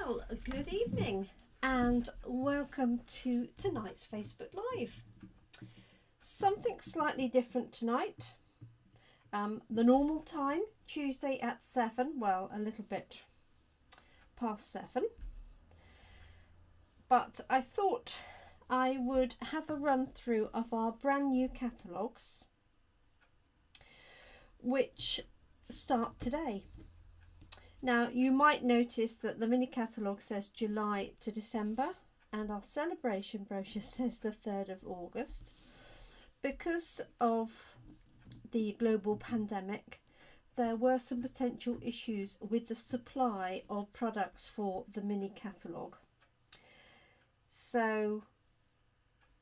Well, good evening and welcome to tonight's Facebook Live. Something slightly different tonight. The normal time, Tuesday at 7, well, a little bit past 7. But I thought I would have a run through of our brand new catalogues, which start today. Now, you might notice that the mini catalogue says July to December and our celebration brochure says the 3rd of August. Because of the global pandemic, there were some potential issues with the supply of products for the mini catalogue. So,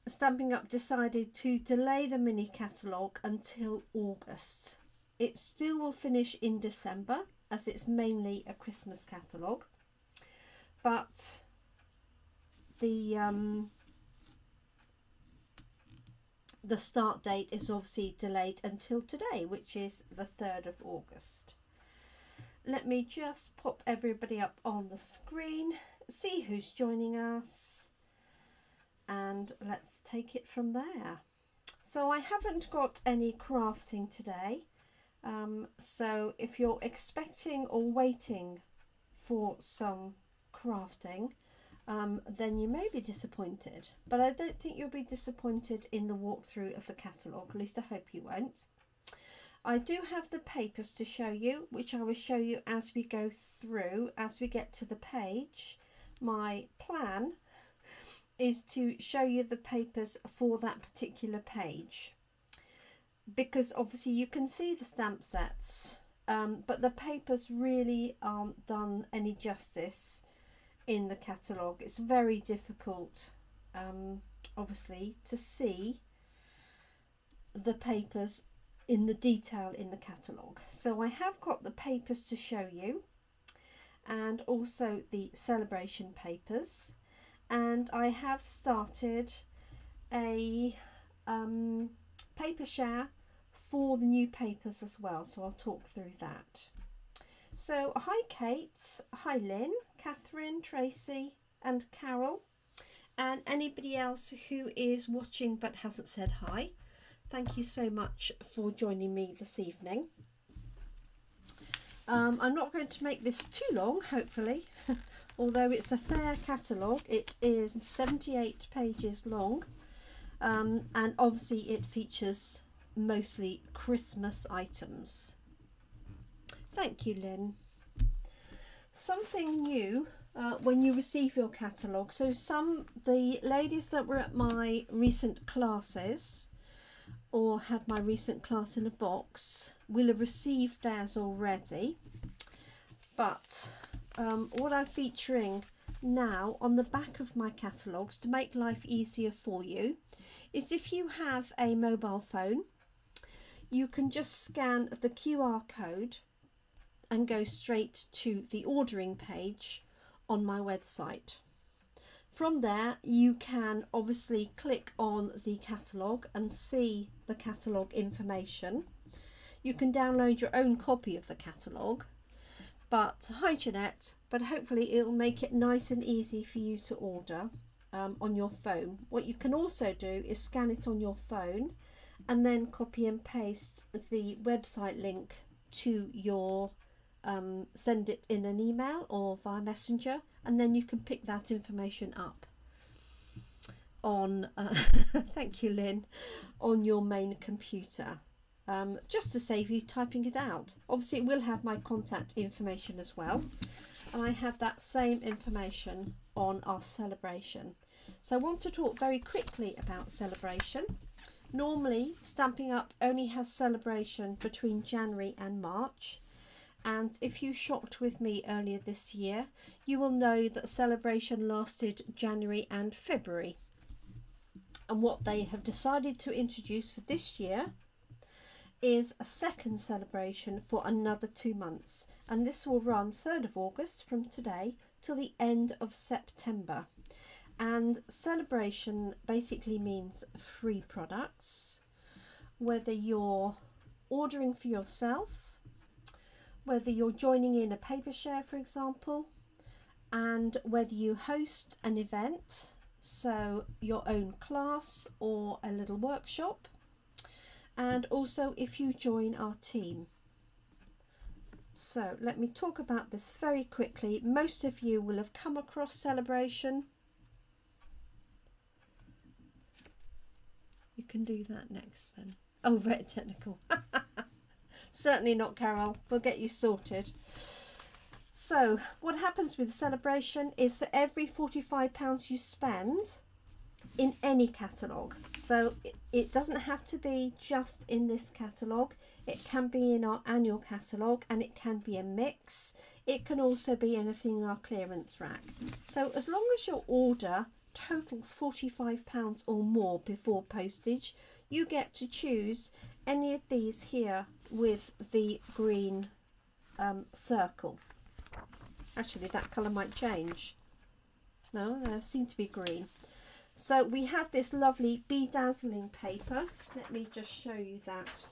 Stampin' Up decided to delay the mini catalogue until August. It still will finish in December, as it's mainly a Christmas catalogue, but the start date is obviously delayed until today, which is the 3rd of August. Let me just pop everybody up on the screen, see who's joining us, and let's take it from there. So I haven't got any crafting today. So if you're expecting or waiting for some crafting, then you may be disappointed. But I don't think you'll be disappointed in the walkthrough of the catalogue, at least I hope you won't. I do have the papers to show you, which I will show you as we go through. As we get to the page, my plan is to show you the papers for that particular page, because obviously you can see the stamp sets, but the papers really aren't done any justice in the catalogue. It's very difficult, obviously, to see the papers in the detail in the catalogue. So I have got the papers to show you, and also the celebration papers, and I have started a paper share for the new papers as well, so I'll talk through that. So hi Kate, hi Lynn, Catherine, Tracy and Carol, and anybody else who is watching but hasn't said hi. Thank you so much for joining me this evening. I'm not going to make this too long, hopefully. Although it's a fair catalogue, it is 78 pages long, and obviously it features mostly Christmas items. Thank you, Lynn. Something new when you receive your catalogue. So the ladies that were at my recent classes or had my recent class in a box will have received theirs already, but what I'm featuring now on the back of my catalogues to make life easier for you is, if you have a mobile phone, you can just scan the QR code and go straight to the ordering page on my website. From there you can obviously click on the catalogue and see the catalogue information. You can download your own copy of the catalogue, but hi Jeanette, but hopefully it'll make it nice and easy for you to order on your phone. What you can also do is scan it on your phone and then copy and paste the website link to your send it in an email or via messenger, and then you can pick that information up on thank you Lynn, on your main computer, just to save you typing it out. Obviously it will have my contact information as well, and I have that same information on our celebration. So I want to talk very quickly about celebration. Normally Stampin' Up only has celebration between January and March, and if you shopped with me earlier this year, you will know that celebration lasted January and February. And what they have decided to introduce for this year is a second celebration for another 2 months, and this will run 3rd of August from today till the end of September. And celebration basically means free products, whether you're ordering for yourself, whether you're joining in a paper share, for example, and whether you host an event, so your own class or a little workshop, and also if you join our team. So let me talk about this very quickly. Most of you will have come across Sale-A-Bration. You can do that next then. Oh, very technical. Certainly not, Carol. We'll get you sorted. So what happens with Sale-A-Bration is for every £45 you spend in any catalogue, so it doesn't have to be just in this catalogue, it can be in our annual catalogue, and it can be a mix. It can also be anything in our clearance rack. So as long as your order totals £45 or more before postage, you get to choose any of these here with the green circle. Actually, that colour might change. No, they seem to be green. So we have this lovely bedazzling paper. Let me just show you that.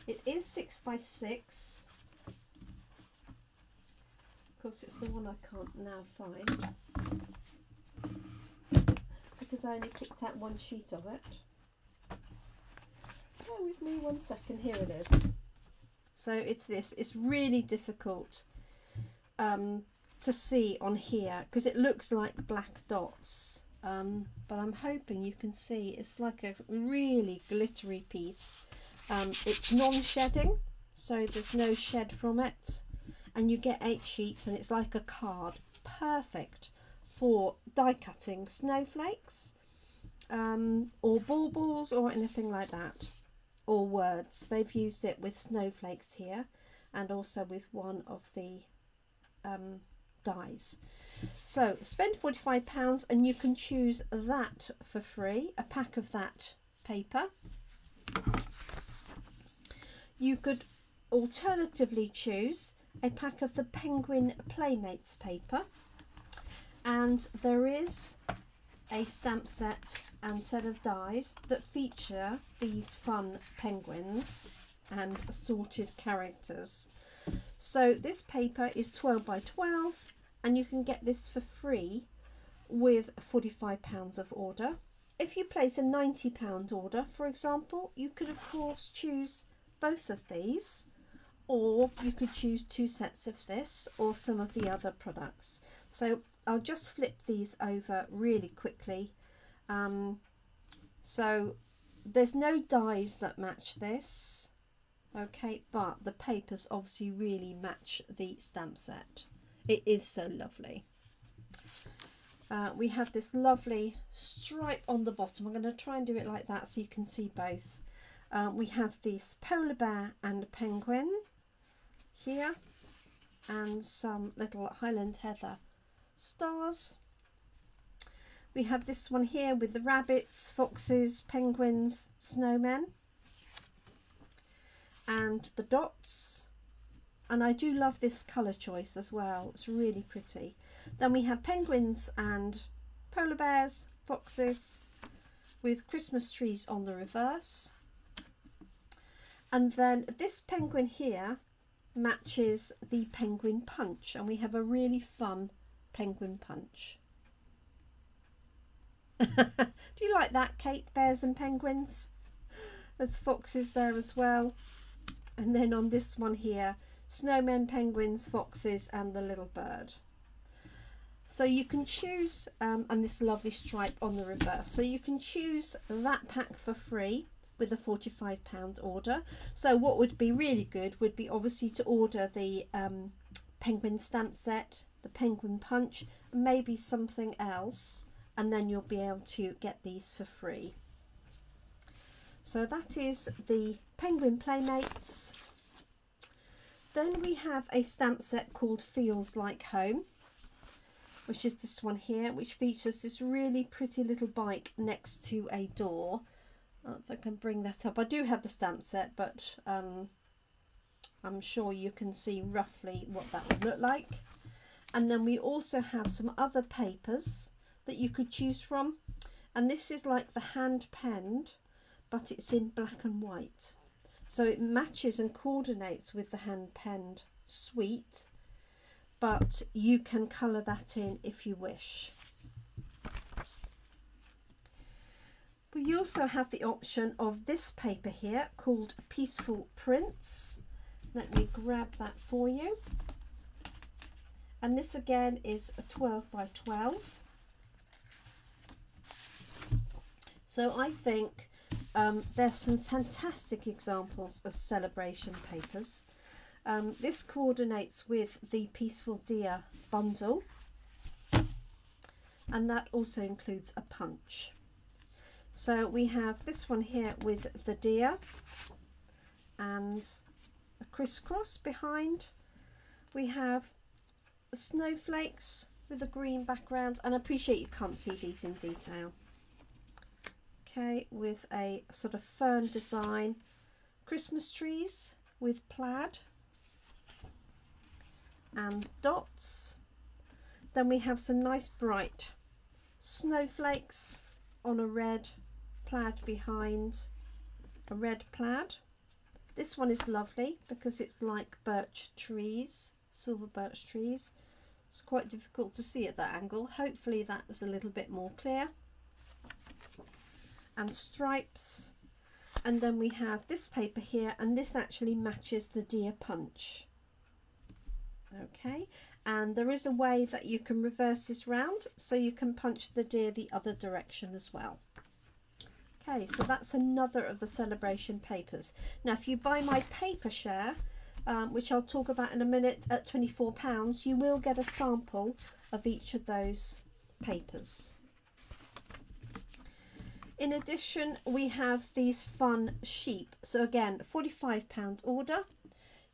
It is 6x6. Of course, it's the one I can't now find because I only picked out one sheet of it. Bear with me 1 second. Here it is. So it's this. It's really difficult to see on here because it looks like black dots, but I'm hoping you can see it's like a really glittery piece. It's non-shedding, so there's no shed from it, and you get 8 sheets and it's like a card. Perfect for die cutting snowflakes or baubles or anything like that, or words. They've used it with snowflakes here and also with one of the dies. So spend £45 and you can choose that for free, a pack of that paper. You could alternatively choose a pack of the Penguin Playmates paper, and there is a stamp set and set of dies that feature these fun penguins and assorted characters. So this paper is 12 by 12 and you can get this for free with £45 of order. If you place a £90 order, for example, you could of course choose both of these, or you could choose 2 sets of this or some of the other products. So I'll just flip these over really quickly. So there's no dies that match this, okay, but the papers obviously really match the stamp set. It is so lovely. We have this lovely stripe on the bottom. I'm going to try and do it like that so you can see both. We have this polar bear and penguin here, and some little Highland heather stars. We have this one here with the rabbits, foxes, penguins, snowmen, and the dots. And I do love this colour choice as well. It's really pretty. Then we have penguins and polar bears, foxes, with Christmas trees on the reverse. And then this penguin here matches the penguin punch, and we have a really fun penguin punch. Do you like that, Kate? Bears and penguins. There's foxes there as well. And then on this one here, snowmen, penguins, foxes, and the little bird. So you can choose, and this lovely stripe on the reverse. So you can choose that pack for free with a £45 order. So what would be really good would be obviously to order the penguin stamp set, the penguin punch, and maybe something else, and then you'll be able to get these for free. So that is the Penguin Playmates. Then we have a stamp set called Feels Like Home, which is this one here, which features this really pretty little bike next to a door. If I can bring that up. I do have the stamp set, but I'm sure you can see roughly what that would look like. And then we also have some other papers that you could choose from, and this is like the hand penned, but it's in black and white, so it matches and coordinates with the hand penned sweet, but you can colour that in if you wish. We also have the option of this paper here called Peaceful Prints. Let me grab that for you. And this again is a 12 by 12. So I think there's some fantastic examples of celebration papers. This coordinates with the Peaceful Deer bundle, and that also includes a punch. So we have this one here with the deer and a crisscross behind. We have the snowflakes with a green background, and I appreciate you can't see these in detail. Okay, with a sort of fern design, Christmas trees with plaid and dots. Then we have some nice bright snowflakes on a red plaid behind, a red plaid. This one is lovely because it's like birch trees, silver birch trees. It's quite difficult to see at that angle. Hopefully that was a little bit more clear. And stripes. And then we have this paper here, and this actually matches the deer punch. Okay, and there is a way that you can reverse this round, so you can punch the deer the other direction as well. Okay, so that's another of the celebration papers. Now if you buy my paper share, which I'll talk about in a minute, at £24, you will get a sample of each of those papers. In addition, we have these fun sheep. So again, £45 order.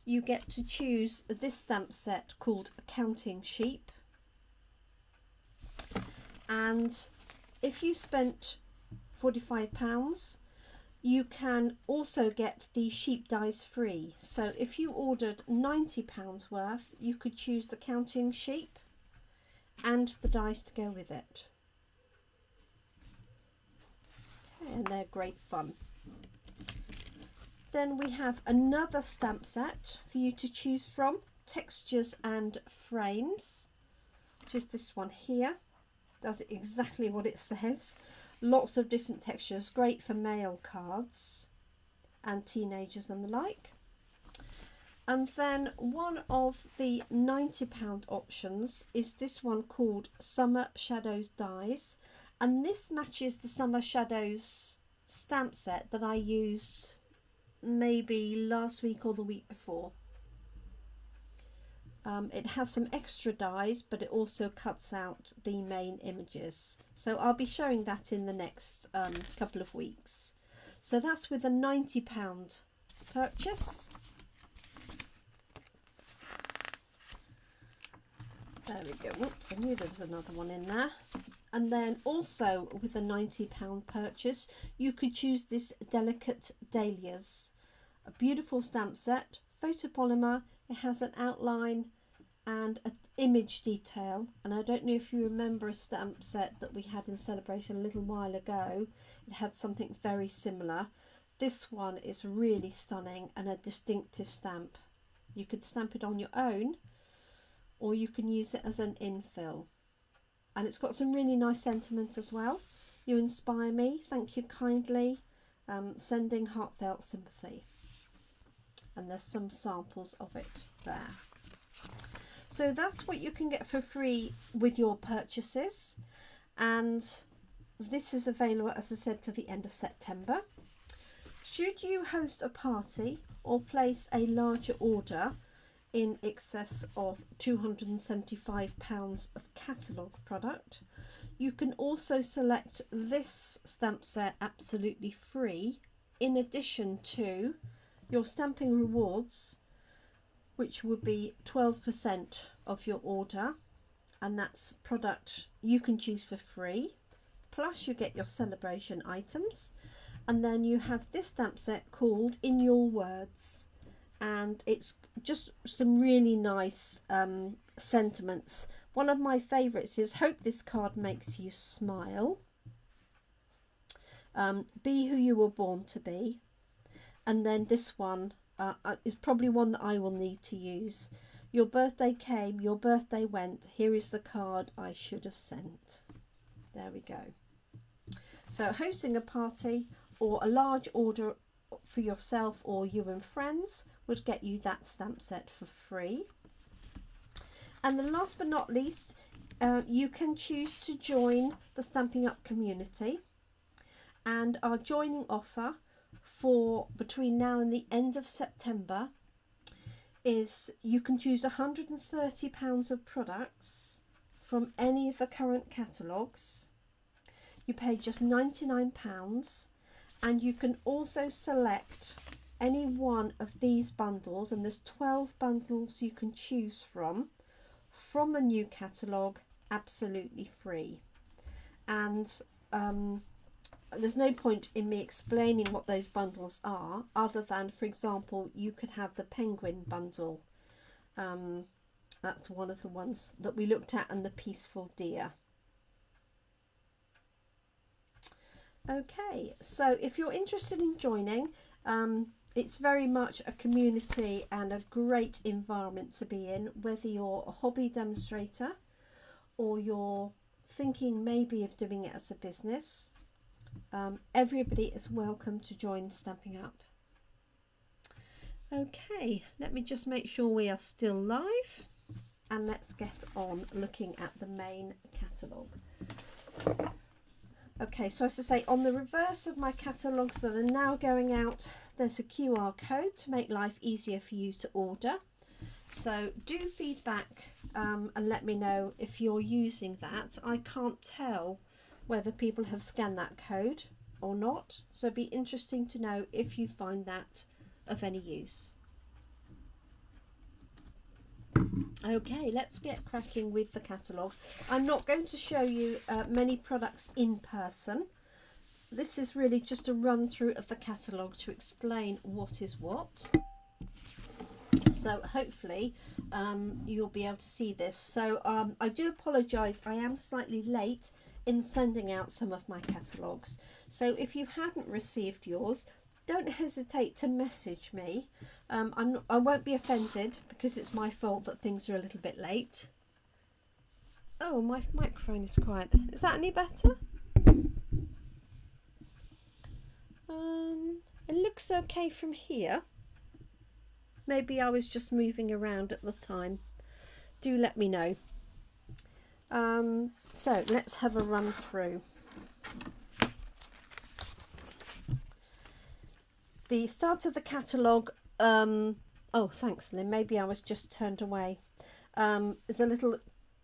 You get to choose this stamp set called Counting Sheep. And if you spent £45, you can also get the sheep dies free. So if you ordered £90 worth, you could choose the Counting Sheep and the dies to go with it. Okay, and they're great fun. Then we have another stamp set for you to choose from, Textures and Frames, which is this one here. Does exactly what it says. Lots of different textures, great for mail cards and teenagers and the like. And then one of the £90 options is this one called Summer Shadows Dies, and this matches the Summer Shadows stamp set that I used maybe last week or the week before. It has some extra dies, but it also cuts out the main images. So I'll be showing that in the next couple of weeks. So that's with a £90 purchase. There we go. Whoops, I knew there was another one in there. And then also with a £90 purchase, you could choose this Delicate Dahlias. A beautiful stamp set, photopolymer. It has an outline and an image detail. And I don't know if you remember a stamp set that we had in Celebration a little while ago. It had something very similar. This one is really stunning and a distinctive stamp. You could stamp it on your own, or you can use it as an infill. And it's got some really nice sentiment as well. You inspire me, thank you kindly, sending heartfelt sympathy. And there's some samples of it there. So that's what you can get for free with your purchases. And this is available, as I said, to the end of September. Should you host a party or place a larger order in excess of £275 of catalogue product, you can also select this stamp set absolutely free, in addition to your stamping rewards, which would be 12% of your order, and that's product you can choose for free, plus you get your celebration items. And then you have this stamp set called In Your Words, and it's just some really nice sentiments. One of my favourites is Hope This Card Makes You Smile, Be Who You Were Born to Be, and then this one, is probably one that I will need to use. Your birthday came, your birthday went. Here is the card I should have sent. There we go. So hosting a party or a large order for yourself or you and friends would get you that stamp set for free. And then last but not least, you can choose to join the Stamping Up community, and our joining offer for between now and the end of September is you can choose £130 of products from any of the current catalogues. You pay just £99, and you can also select any one of these bundles, and there's 12 bundles you can choose from the new catalogue, absolutely free. And there's no point in me explaining what those bundles are, other than, for example, you could have the penguin bundle. That's one of the ones that we looked at, and the peaceful deer. Okay, so if you're interested in joining, it's very much a community and a great environment to be in, whether you're a hobby demonstrator or you're thinking maybe of doing it as a business. Everybody is welcome to join Stamping Up. Okay, let me just make sure we are still live, and let's get on looking at the main catalogue. Okay, so as I say, on the reverse of my catalogues that are now going out, there's a QR code to make life easier for you to order. So do feedback and let me know if you're using that. I can't tell whether people have scanned that code or not, so it'd be interesting to know if you find that of any use. Okay, let's get cracking with the catalogue. I'm not going to show you many products in person. This is really just a run through of the catalogue to explain what is what. So hopefully you'll be able to see this. So I do apologise, I am slightly late in sending out some of my catalogues. So if you hadn't received yours, don't hesitate to message me. I won't be offended, because it's my fault that things are a little bit late. Oh, my microphone is quiet. Is that any better? It looks okay from here. Maybe I was just moving around at the time. Do let me know. So let's have a run through. The start of the catalogue, oh thanks Lynn, maybe I was just turned away. There's a little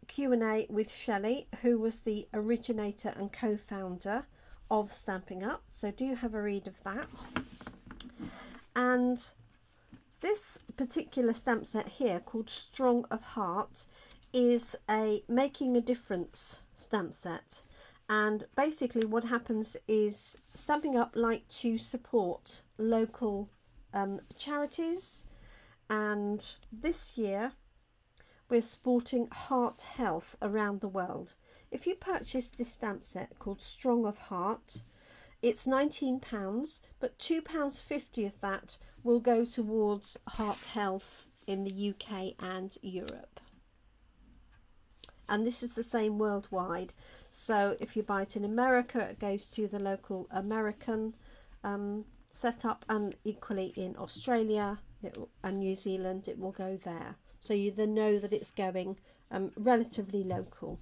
Q&A with Shelley, who was the originator and co-founder of Stamping Up, so do have a read of that. And this particular stamp set here, called Strong of Heart, is a making a difference stamp set. And basically what happens is Stamping Up like to support local charities, and this year we're supporting heart health around the world. If you purchase this stamp set called Strong of Heart, it's £19, but £2.50 of that will go towards heart health in the UK and Europe. And this is the same worldwide. So if you buy it in America, it goes to the local American setup, and equally in Australia and New Zealand, it will go there. So you then know that it's going relatively local.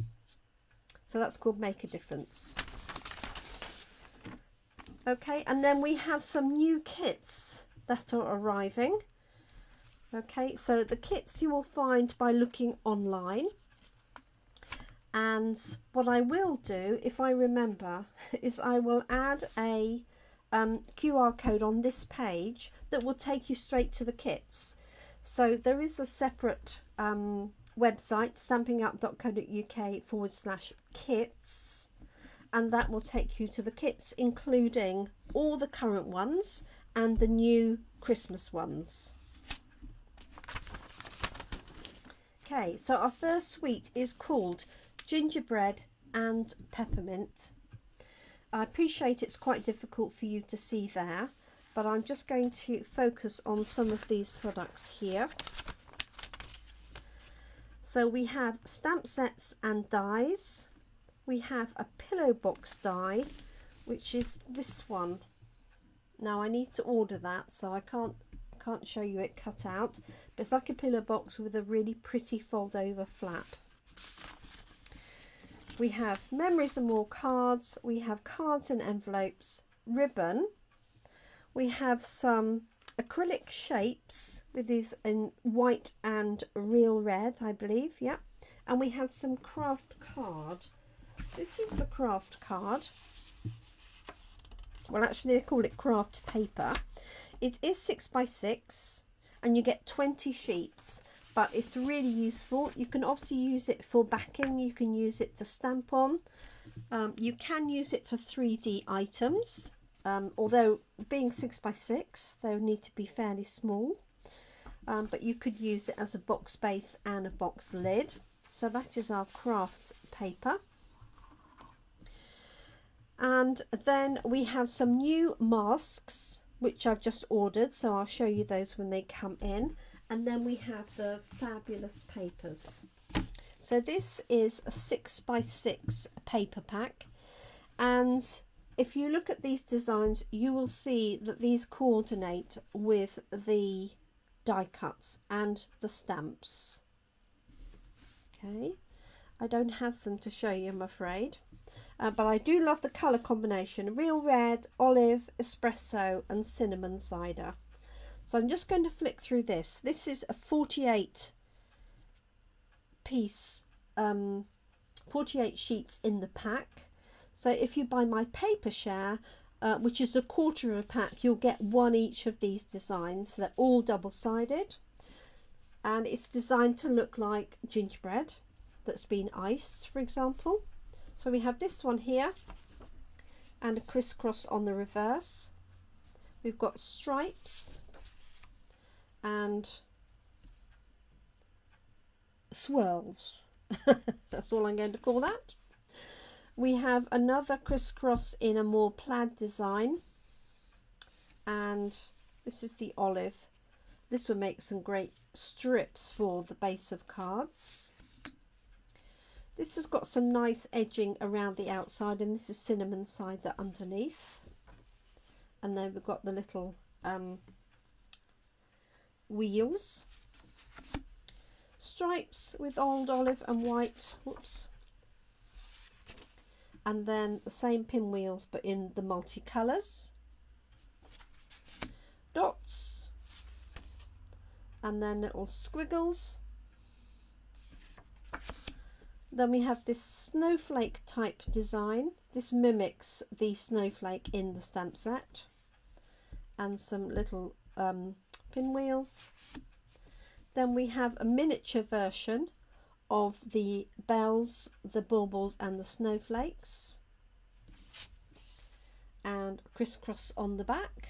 So that's called Make a Difference. Okay, and then we have some new kits that are arriving. Okay, so the kits you will find by looking online. And what I will do, if I remember, is I will add a QR code on this page that will take you straight to the kits. So there is a separate website, stampingup.co.uk/kits, and that will take you to the kits, including all the current ones and the new Christmas ones. Okay, so our first suite is called Gingerbread and Peppermint. I appreciate it's quite difficult for you to see there, but I'm just going to focus on some of these products here. So we have stamp sets and dies. We have a pillow box die, which is this one. Now I need to order that, so I can't show you it cut out, but it's like a pillow box with a really pretty fold over flap. We have memories and more cards. We have cards and envelopes, ribbon. We have some acrylic shapes with these in white and real red, I believe, yeah. And we have some craft card. This is the craft card. Well, actually they call it craft paper. It is 6x6 and you get 20 sheets, but it's really useful. You can obviously use it for backing, you can use it to stamp on, you can use it for 3D items, although being 6x6 they would need to be fairly small, but you could use it as a box base and a box lid. So that is our craft paper. And then we have some new masks which I've just ordered, so I'll show you those when they come in. And then we have the fabulous papers. So this is a 6x6 paper pack, and if you look at these designs you will see that these coordinate with the die cuts and the stamps. Okay, I don't have them to show you, I'm afraid. But I do love the colour combination, real red, olive, espresso and cinnamon cider. So I'm just going to flick through this. This is a 48 piece, 48 sheets in the pack. So if you buy my paper share, which is a quarter of a pack, you'll get one each of these designs. They're all double-sided. And it's designed to look like gingerbread that's been iced, for example. So we have this one here and a crisscross on the reverse. We've got stripes and swirls. That's all I'm going to call that. We have another crisscross in a more plaid design, and this is the olive. This would make some great strips for the base of cards. This has got some nice edging around the outside, and this is cinnamon cider underneath. And then we've got the little wheels. Stripes with old olive and white. Whoops. And then the same pinwheels but in the multicolours. Dots. And then little squiggles. Then we have this snowflake type design. This mimics the snowflake in the stamp set. And some little pinwheels. Then we have a miniature version of the bells, the baubles and the snowflakes. And crisscross on the back.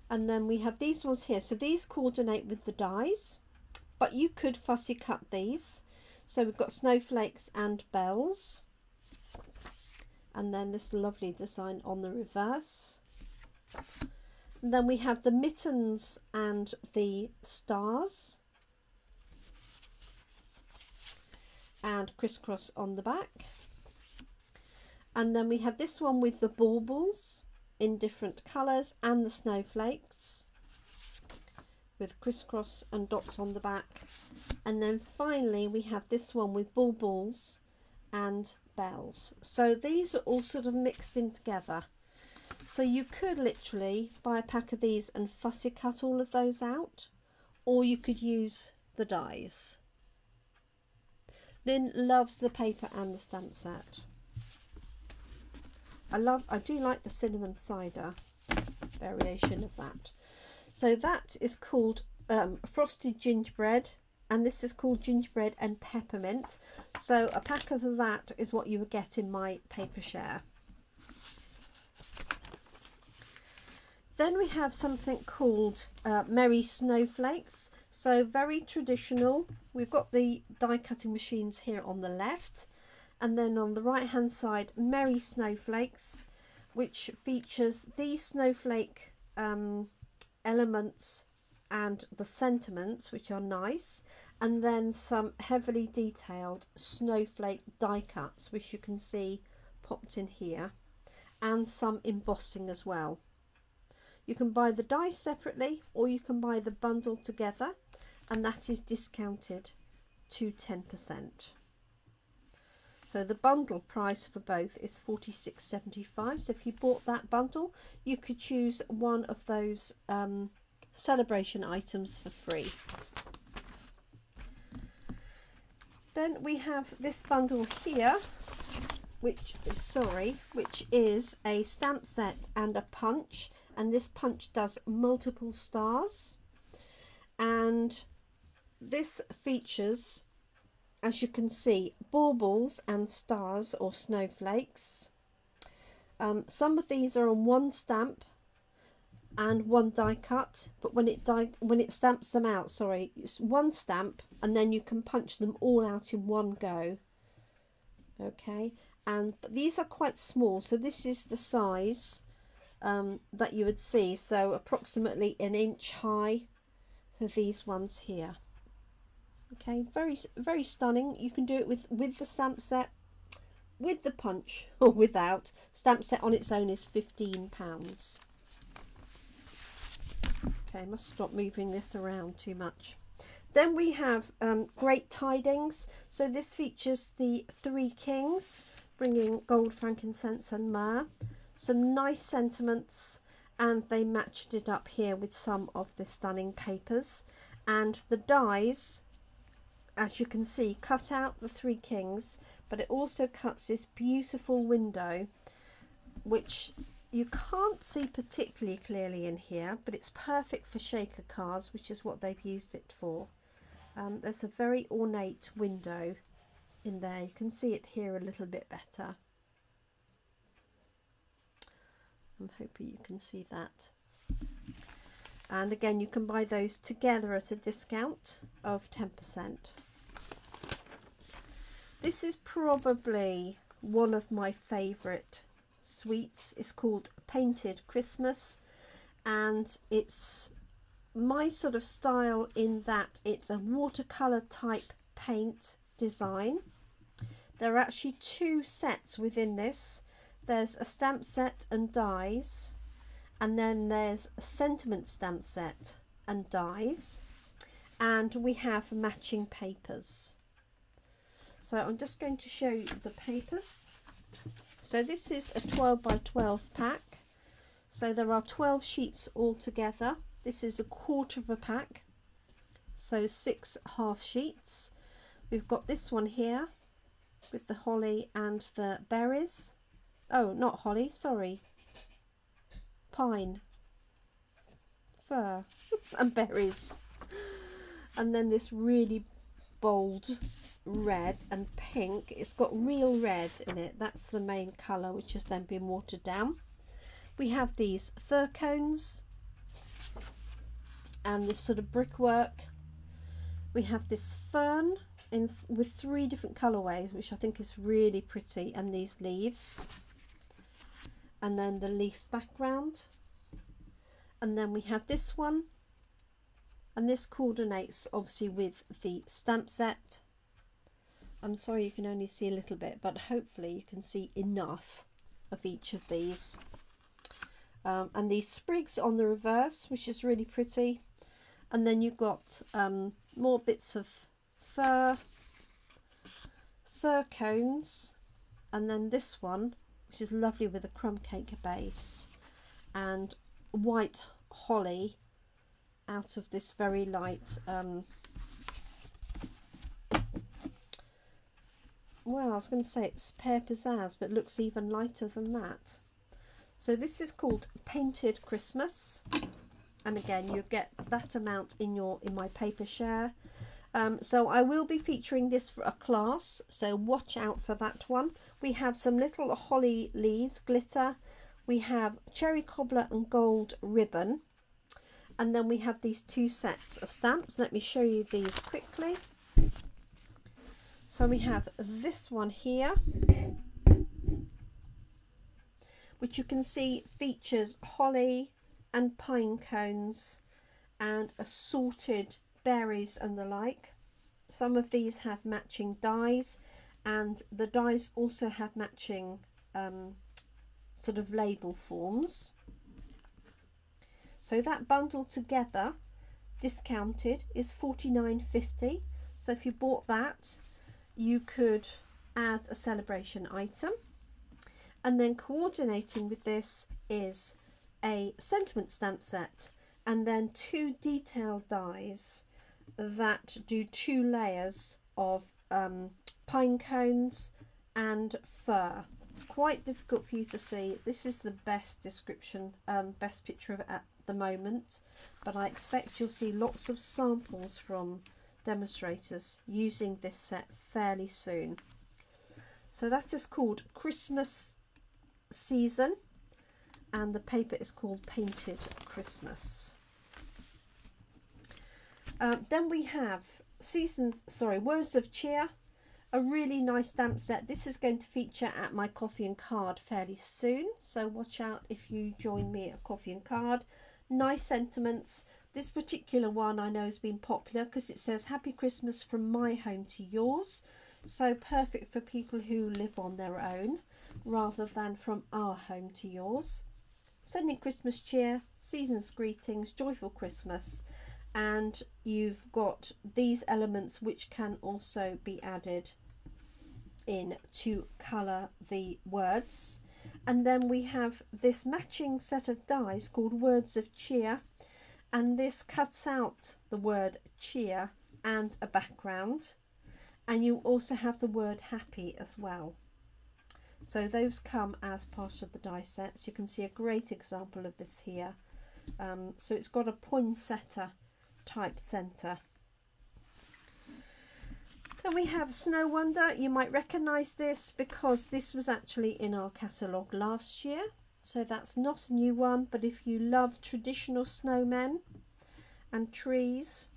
And then we have these ones here. So these coordinate with the dies, but you could fussy cut these. So we've got snowflakes and bells, and then this lovely design on the reverse. And then we have the mittens and the stars, and crisscross on the back. And then we have this one with the baubles in different colours and the snowflakes with crisscross and dots on the back. And then finally we have this one with baubles and bells. So these are all sort of mixed in together. So you could literally buy a pack of these and fussy cut all of those out, or you could use the dies. Lynn loves the paper and the stamp set. I do like the cinnamon cider variation of that. So that is called frosted gingerbread, and this is called gingerbread and peppermint. So a pack of that is what you would get in my paper share. Then we have something called Merry Snowflakes. So very traditional. We've got the die cutting machines here on the left, and then on the right hand side, Merry Snowflakes. which features these snowflake elements and the sentiments, which are nice, and then some heavily detailed snowflake die cuts, which you can see popped in here, and some embossing as well. You can buy the dies separately, or you can buy the bundle together, and that is discounted to 10%. So the bundle price for both is $46.75. So if you bought that bundle, you could choose one of those Sale-A-Bration items for free. Then we have this bundle here, which is a stamp set and a punch, and this punch does multiple stars, and this features, as you can see, baubles and stars or snowflakes. Some of these are on one stamp and one die cut, but when it stamps them out, sorry, it's one stamp, and then you can punch them all out in one go. Okay, but these are quite small, so this is the size that you would see, so approximately 1 inch high for these ones here. Okay, very stunning. You can do it with the stamp set, with the punch, or without. Stamp set on its own is £15. Okay, must stop moving this around too much. Then we have great tidings. So this features the 3 kings, bringing gold, frankincense and myrrh. Some nice sentiments, and they matched it up here with some of the stunning papers. And the dies, as you can see, cut out the 3 kings, but it also cuts this beautiful window, which you can't see particularly clearly in here, but it's perfect for shaker cards, which is what they've used it for. There's a very ornate window in there. You can see it here a little bit better. I'm hoping you can see that. And again, you can buy those together at a discount of 10%. This is probably one of my favourite sweets. It's called Painted Christmas, and it's my sort of style in that it's a watercolour type paint design. There are actually 2 sets within this. There's a stamp set and dies, and then there's a sentiment stamp set and dies, and we have matching papers. So I'm just going to show you the papers. So this is a 12 by 12 pack. So there are 12 sheets altogether. This is a quarter of a pack, so 6 half sheets. We've got this one here with the holly and the berries. Oh, not holly, sorry. Pine, fir and berries. And then this really bold red and pink. It's got real red in it. That's the main colour, which has then been watered down. We have these fir cones and this sort of brickwork. We have this fern with 3 different colourways, which I think is really pretty, and these leaves, and then the leaf background, and then we have this one, and this coordinates obviously with the stamp set. I'm sorry you can only see a little bit, but hopefully you can see enough of each of these. And these sprigs on the reverse, which is really pretty. And then you've got more bits of fir cones, and then this one, which is lovely with a crumb cake base, and white holly out of this very light well, I was going to say it's pear pizzazz, but it looks even lighter than that. So this is called Painted Christmas, and again you get that amount in my paper share. So I will be featuring this for a class, so watch out for that one. We have some little holly leaves, glitter. We have cherry cobbler and gold ribbon, and then we have these 2 sets of stamps. Let me show you these quickly. So we have this one here, which you can see features holly and pine cones and assorted berries and the like. Some of these have matching dies, and the dies also have matching sort of label forms. So that bundle together, discounted, is $49.50. So if you bought that, you could add a celebration item. And then coordinating with this is a sentiment stamp set, and then 2 detail dies that do 2 layers of pine cones and fir. It's quite difficult for you to see. This is the best description, best picture of it at the moment, but I expect you'll see lots of samples from demonstrators using this set fairly soon. So that is called Christmas Season, and the paper is called Painted Christmas. Then we have Words of Cheer, a really nice stamp set. This is going to feature at my coffee and card fairly soon, so watch out if you join me at coffee and card. Nice sentiments. This particular one I know has been popular because it says Happy Christmas from my home to yours, so perfect for people who live on their own rather than from our home to yours. Sending Christmas cheer, season's greetings, joyful Christmas, and you've got these elements which can also be added in to colour the words. And then we have this matching set of dies called Words of Cheer, and this cuts out the word cheer and a background, and you also have the word happy as well. So those come as part of the die sets. You can see a great example of this here. So it's got a poinsettia type centre. Then we have Snow Wonder. You might recognise this because this was actually in our catalogue last year. So that's not a new one, but if you love traditional snowmen and trees,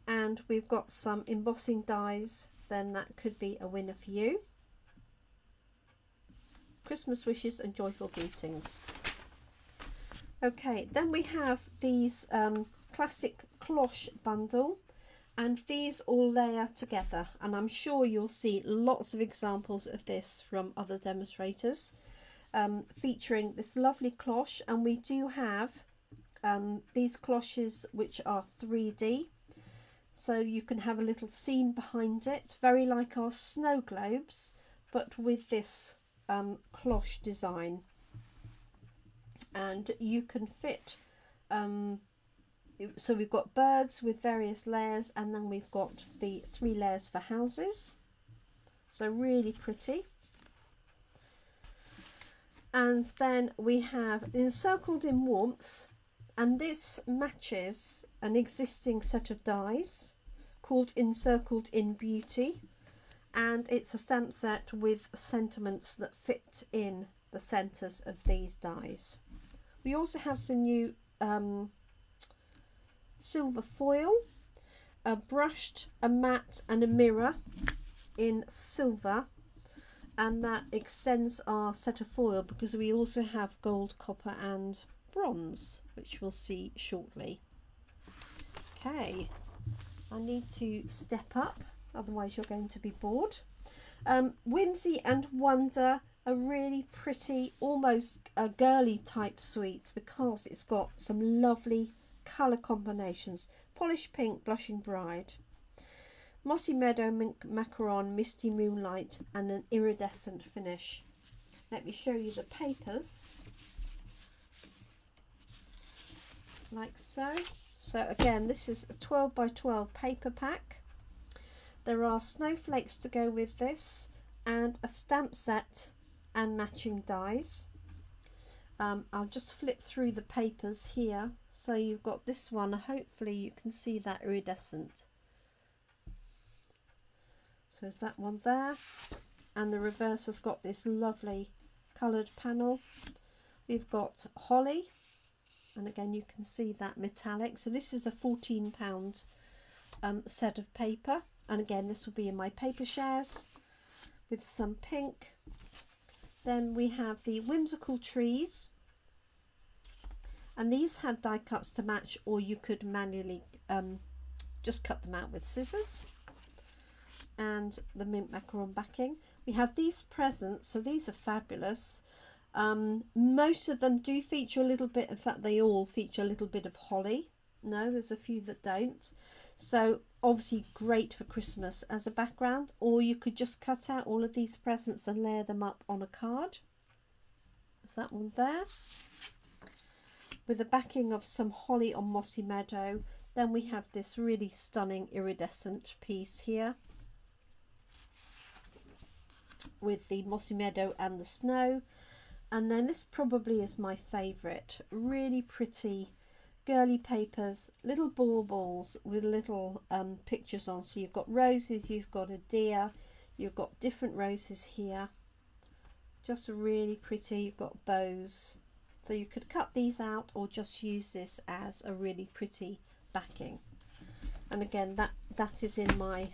and we've got some embossing dies, then that could be a winner for you. Christmas wishes and joyful greetings. Okay, then we have these classic Cloche bundle, and these all layer together, and I'm sure you'll see lots of examples of this from other demonstrators, featuring this lovely cloche. And we do have these cloches which are 3D, so you can have a little scene behind it, very like our snow globes, but with this cloche design. And you can fit so we've got birds with various layers, and then we've got the 3 layers for houses, so really pretty. And then we have Encircled in Warmth, and this matches an existing set of dies called Encircled in Beauty, and it's a stamp set with sentiments that fit in the centres of these dies. We also have some new silver foil, a brushed, a matte and a mirror in silver, and that extends our set of foil because we also have gold, copper and bronze, which we'll see shortly. Okay, I need to step up, otherwise you're going to be bored. Whimsy and Wonder, a really pretty, almost a girly type sweet because it's got some lovely colour combinations. Polished Pink, Blushing Bride, Mossy Meadow, Macaron, Misty Moonlight and an iridescent finish. Let me show you the papers, like so. So again, this is a 12 by 12 paper pack. There are snowflakes to go with this, and a stamp set and matching dies. I'll just flip through the papers here. So you've got this one, hopefully you can see that iridescent. So there's that one there, and the reverse has got this lovely coloured panel. We've got holly, and again you can see that metallic. So this is a £14 set of paper, and again this will be in my paper shares, with some pink, Then we have the whimsical trees, and these have die cuts to match, or you could manually just cut them out with scissors. And the mint macaron backing. We have these presents, so these are fabulous. Most of them do feature a little bit, in fact they all feature a little bit of holly. No, there's a few that don't. So obviously great for Christmas as a background, or you could just cut out all of these presents and layer them up on a card. There's that one there, with the backing of some holly on mossy meadow. Then we have this really stunning iridescent piece here with the mossy meadow and the snow. And then this probably is my favourite, really pretty girly papers, little baubles with little pictures on. So you've got roses, you've got a deer, you've got different roses here, just really pretty. You've got bows, so you could cut these out or just use this as a really pretty backing. And again, that is in my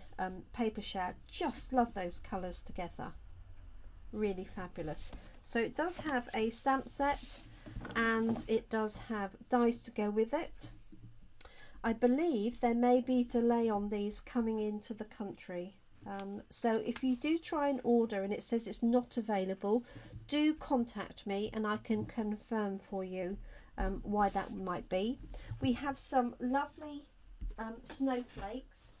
paper share. Just love those colours together, really fabulous. So it does have a stamp set, and it does have dies to go with it. I believe there may be delay on these coming into the country, so if you do try and order and it says it's not available, do contact me and I can confirm for you why that might be. We have some lovely snowflakes,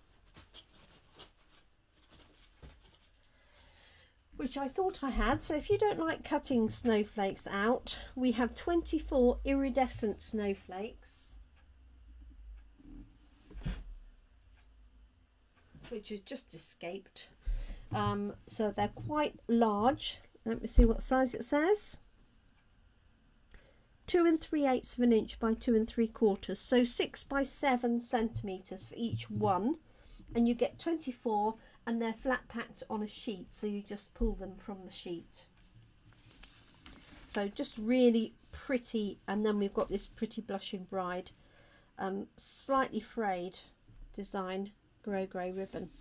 which I thought I had. So if you don't like cutting snowflakes out, we have 24 iridescent snowflakes, which have just escaped. So they're quite large. Let me see what size it says. 2 3/8 of an inch by 2 3/4, so 6 by 7 centimeters for each one, and you get 24, and they're flat packed on a sheet, so you just pull them from the sheet. So just really pretty. And then we've got this pretty blushing bride, slightly frayed design, grey ribbon.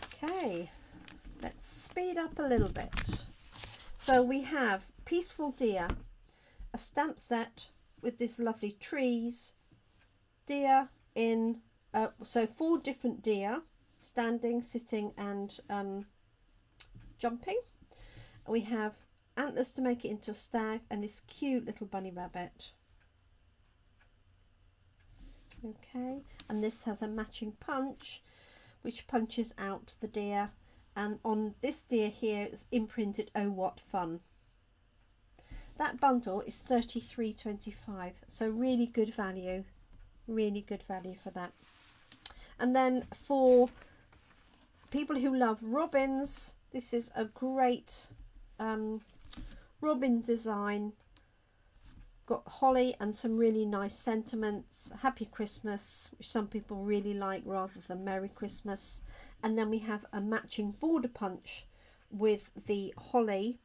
Okay, let's speed up a little bit. So we have Peaceful Deer, a stamp set with this lovely trees, deer in, so 4 different deer, standing, sitting and jumping. We have antlers to make it into a stag, and this cute little bunny rabbit. Okay, and this has a matching punch which punches out the deer, and on this deer here it's imprinted "Oh what fun." That bundle is $33.25, so really good value, for that. And then for people who love robins, this is a great robin design. Got holly and some really nice sentiments. Happy Christmas, which some people really like rather than Merry Christmas. And then we have a matching border punch with the holly,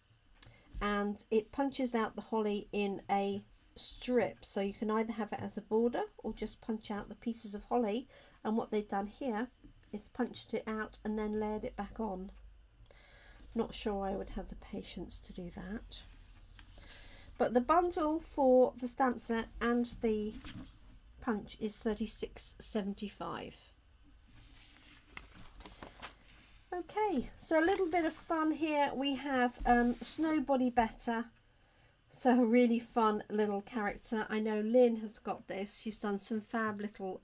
and it punches out the holly in a strip, so you can either have it as a border or just punch out the pieces of holly. And what they've done here is punched it out and then layered it back on. Not sure I would have the patience to do that, but the bundle for the stamp set and the punch is $36.75. Okay, so a little bit of fun here. We have Snow Body Better, so a really fun little character. I know Lynn has got this. She's done some fab little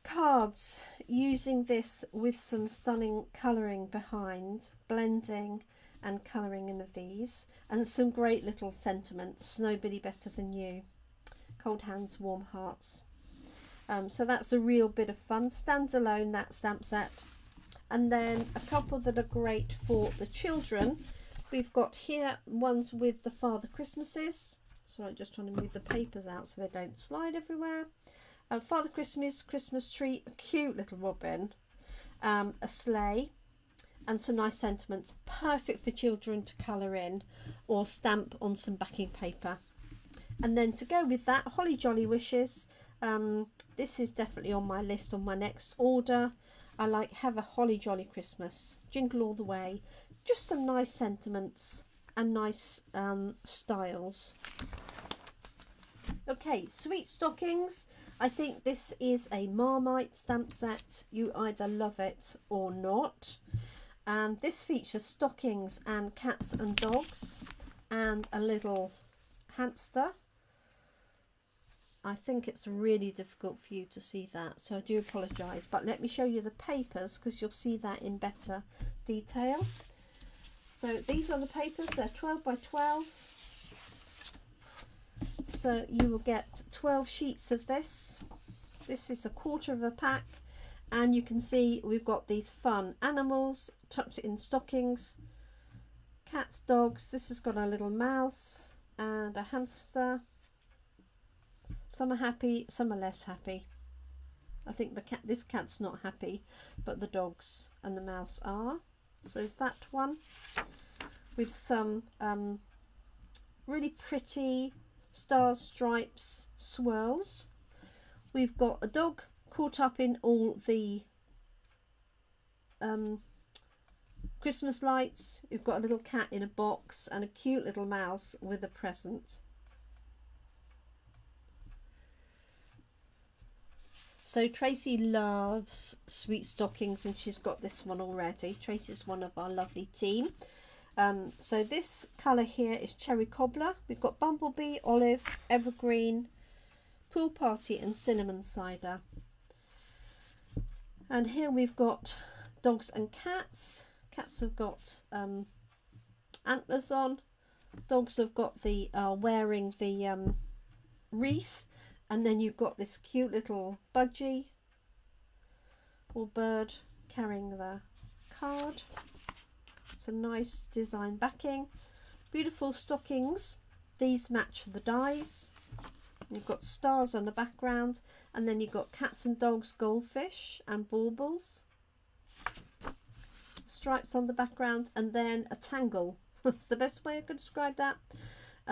cards using this with some stunning colouring behind, blending and colouring in of these, and some great little sentiments. Nobody better than you, cold hands, warm hearts. So that's a real bit of fun. Stands alone, that stamp set. And then a couple that are great for the children. We've got here ones with the Father Christmases. So I'm just trying to move the papers out so they don't slide everywhere. Father Christmas, Christmas tree, a cute little robin, a sleigh, and some nice sentiments. Perfect for children to colour in or stamp on some backing paper. And then to go with that, Holly Jolly Wishes. This is definitely on my list on my next order. I like Have a Holly Jolly Christmas, Jingle All the Way. Just some nice sentiments and nice styles. Okay, Sweet Stockings. I think this is a Marmite stamp set. You either love it or not. And this features stockings and cats and dogs and a little hamster. I think it's really difficult for you to see that, so I do apologise, but let me show you the papers because you'll see that in better detail. So these are the papers. They're 12 by 12, so you will get 12 sheets of this. This is a quarter of a pack, and you can see we've got these fun animals tucked in stockings, cats, dogs. This has got a little mouse and a hamster. Some are happy, some are less happy. I think this cat's not happy, but the dogs and the mouse are. So is that one with some really pretty stars, stripes, swirls. We've got a dog caught up in all the Christmas lights. We've got a little cat in a box and a cute little mouse with a present. So Tracy loves Sweet Stockings, and she's got this one already. Tracy's one of our lovely team. So this colour here is Cherry Cobbler. We've got Bumblebee, Olive, Evergreen, Pool Party and Cinnamon Cider. And here we've got dogs and cats. Cats have got antlers on. Dogs have got the wearing the wreath. And then you've got this cute little budgie or bird carrying the card. Some nice design backing. Beautiful stockings. These match the dies. You've got stars on the background. And then you've got cats and dogs, goldfish and baubles. Stripes on the background. And then a tangle. That's the best way I could describe that.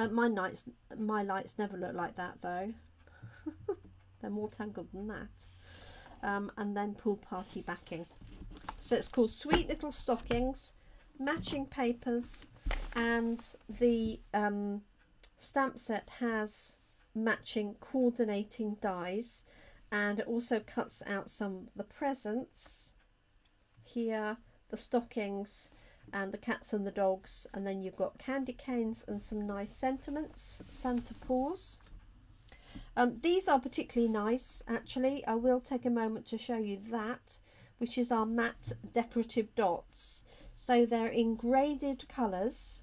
My lights never look like that though. They're more tangled than that. And then Pool Party backing. So it's called Sweet Little Stockings, matching papers, and the stamp set has matching coordinating dies, and it also cuts out some of the presents here, the stockings and the cats and the dogs, and then you've got candy canes and some nice sentiments, Santa paws. These are particularly nice actually. I will take a moment to show you that, which is our matte decorative dots. So they're in graded colours,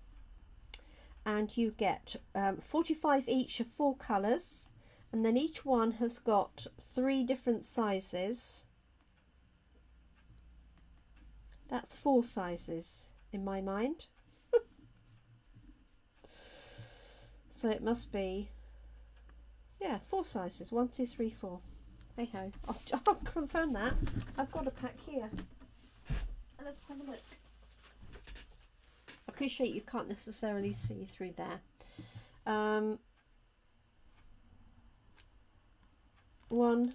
and you get 45 each of 4 colours, and then each one has got 3 different sizes. That's 4 sizes in my mind. So it must be, yeah, 4 sizes. 1, 2, 3, 4. Hey ho. I'll confirm that. I've got a pack here. Let's have a look. I appreciate you can't necessarily see through there. 1,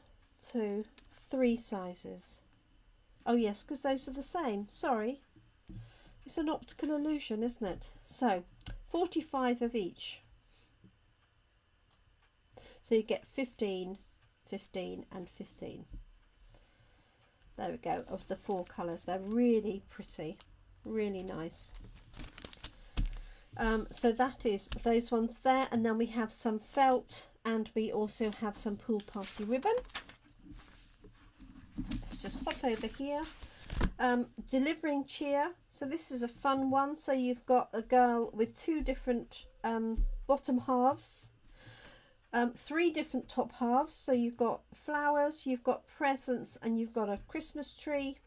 2, 3 sizes. Oh yes, because those are the same. Sorry. It's an optical illusion, isn't it? So 45 of each. So you get 15, 15 and 15. There we go, of the 4 colours. They're really pretty, really nice. So that is those ones there, and then we have some felt, and we also have some Pool Party ribbon. Let's just hop over here. Delivering cheer. So this is a fun one. So you've got a girl with 2 different bottom halves. 3 different top halves. So you've got flowers, you've got presents, and you've got a Christmas tree.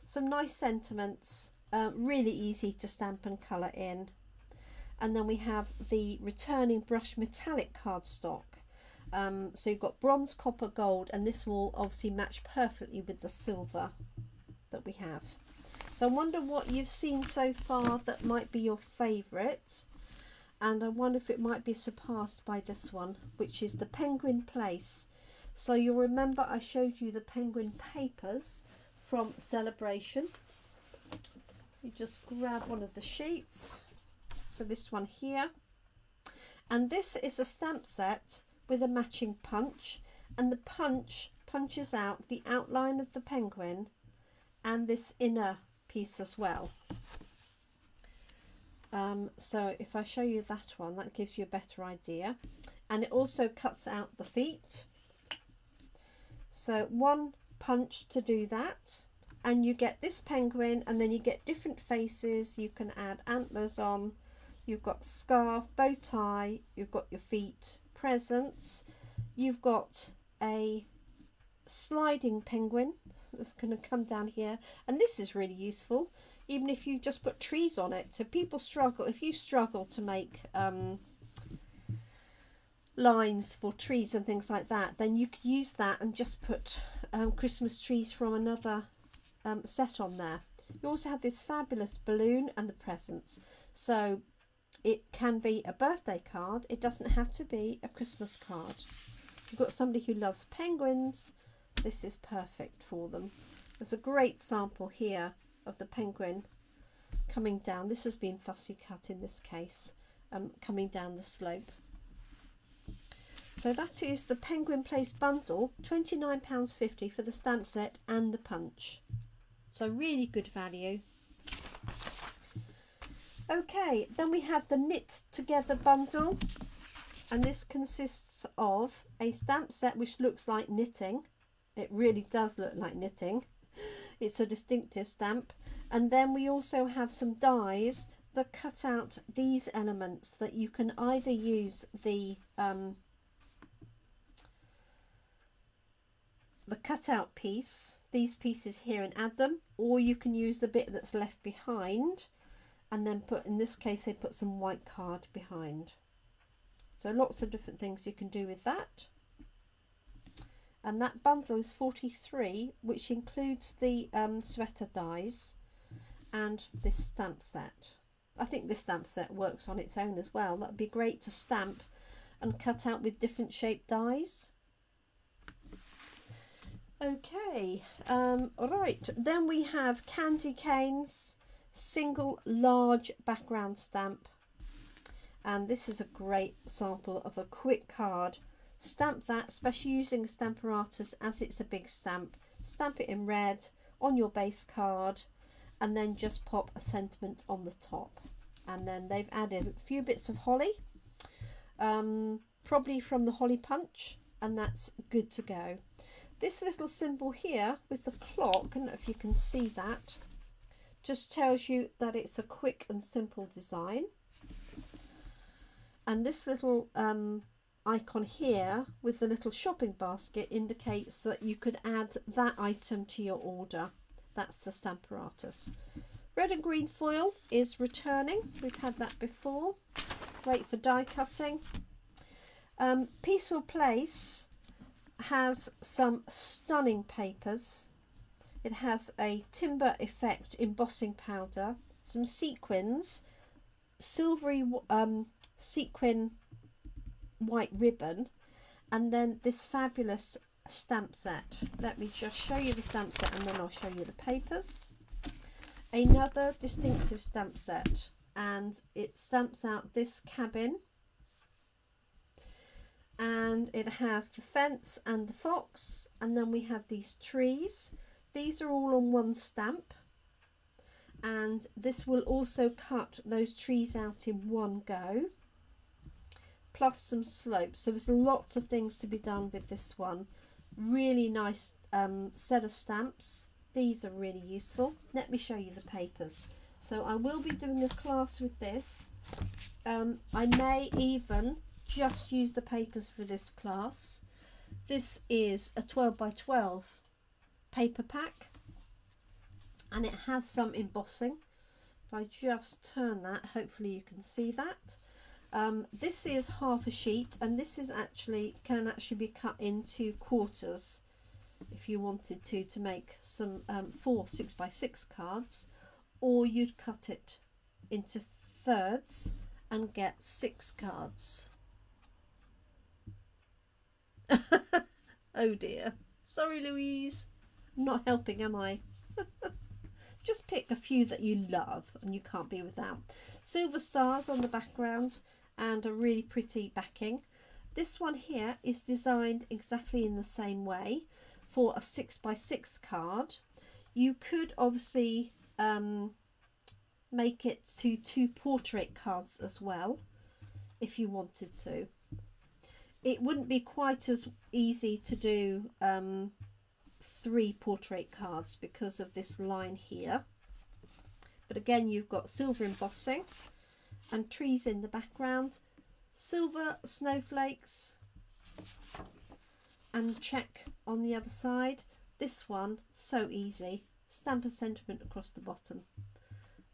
Some nice sentiments, really easy to stamp and colour in. And then we have the returning brush metallic cardstock. So you've got bronze, copper, gold, and this will obviously match perfectly with the silver that we have. So I wonder what you've seen so far that might be your favourite. And I wonder if it might be surpassed by this one, which is the Penguin Place. So you'll remember I showed you the penguin papers from Sale-A-Bration. You just grab one of the sheets, so this one here, and this is a stamp set with a matching punch, and the punch punches out the outline of the penguin and this inner piece as well. So if I show you that one, that gives you a better idea. And it also cuts out the feet. So one punch to do that, and you get this penguin, and then you get different faces. You can add antlers on. You've got scarf, bow tie, you've got your feet, presents. You've got a sliding penguin that's going to come down here, and this is really useful even if you just put trees on it. So people struggle, if you struggle to make lines for trees and things like that, then you could use that and just put Christmas trees from another set on there. You also have this fabulous balloon and the presents, so it can be a birthday card, it doesn't have to be a Christmas card. If you've got somebody who loves penguins, this is perfect for them. There's a great sample here of the penguin coming down. This has been fussy cut in this case, coming down the slope. So that is the Penguin Place bundle, £29.50 for the stamp set and the punch. So really good value. Okay, then we have the Knit Together bundle, and this consists of a stamp set which looks like knitting. It really does look like knitting. It's a distinctive stamp. And then we also have some dies that cut out these elements that you can either use the cutout piece, these pieces here, and add them, or you can use the bit that's left behind and then put, in this case they put some white card behind. So lots of different things you can do with that. And that bundle is 43, which includes the sweater dies and this stamp set. I think this stamp set works on its own as well. That would be great to stamp and cut out with different shaped dies. Okay, right, then we have Candy Canes single large background stamp, and this is a great sample of a quick card. Stamp that, especially using a Stamparatus as it's a big stamp. Stamp it in red on your base card and then just pop a sentiment on the top. And then they've added a few bits of holly, probably from the holly punch, and that's good to go. This little symbol here with the clock, I don't know if you can see that, just tells you that it's a quick and simple design. And this little icon here with the little shopping basket indicates that you could add that item to your order. That's the Stamparatus. Red and green foil is returning. We've had that before. Great for die cutting. Peaceful Place has some stunning papers. It has a timber effect embossing powder, some sequins, silvery sequin white ribbon, and then this fabulous stamp set. Let me just show you the stamp set and then I'll show you the papers. Another distinctive stamp set, and it stamps out this cabin, and it has the fence and the fox, and then we have these trees. These are all on one stamp, and this will also cut those trees out in one go, plus some slopes. So there's lots of things to be done with this one. Really nice set of stamps. These are really useful. Let me show you the papers. So I will be doing a class with this. I may even just use the papers for this class. This is a 12 by 12 paper pack, and it has some embossing. If I just turn that, hopefully you can see that. This is half a sheet, and this is can actually be cut into quarters if you wanted to make some 4 6x6 cards, or you'd cut it into thirds and get 6 cards. Oh dear, sorry Louise, I'm not helping, am I? Just pick a few that you love and you can't be without. Silver stars on the background and a really pretty backing. This one here is designed exactly in the same way for a 6x6 card. You could obviously make it to 2 portrait cards as well if you wanted to. It wouldn't be quite as easy to do 3 portrait cards because of this line here, but again you've got silver embossing and trees in the background, silver snowflakes and check on the other side. This one, so easy, stamp a sentiment across the bottom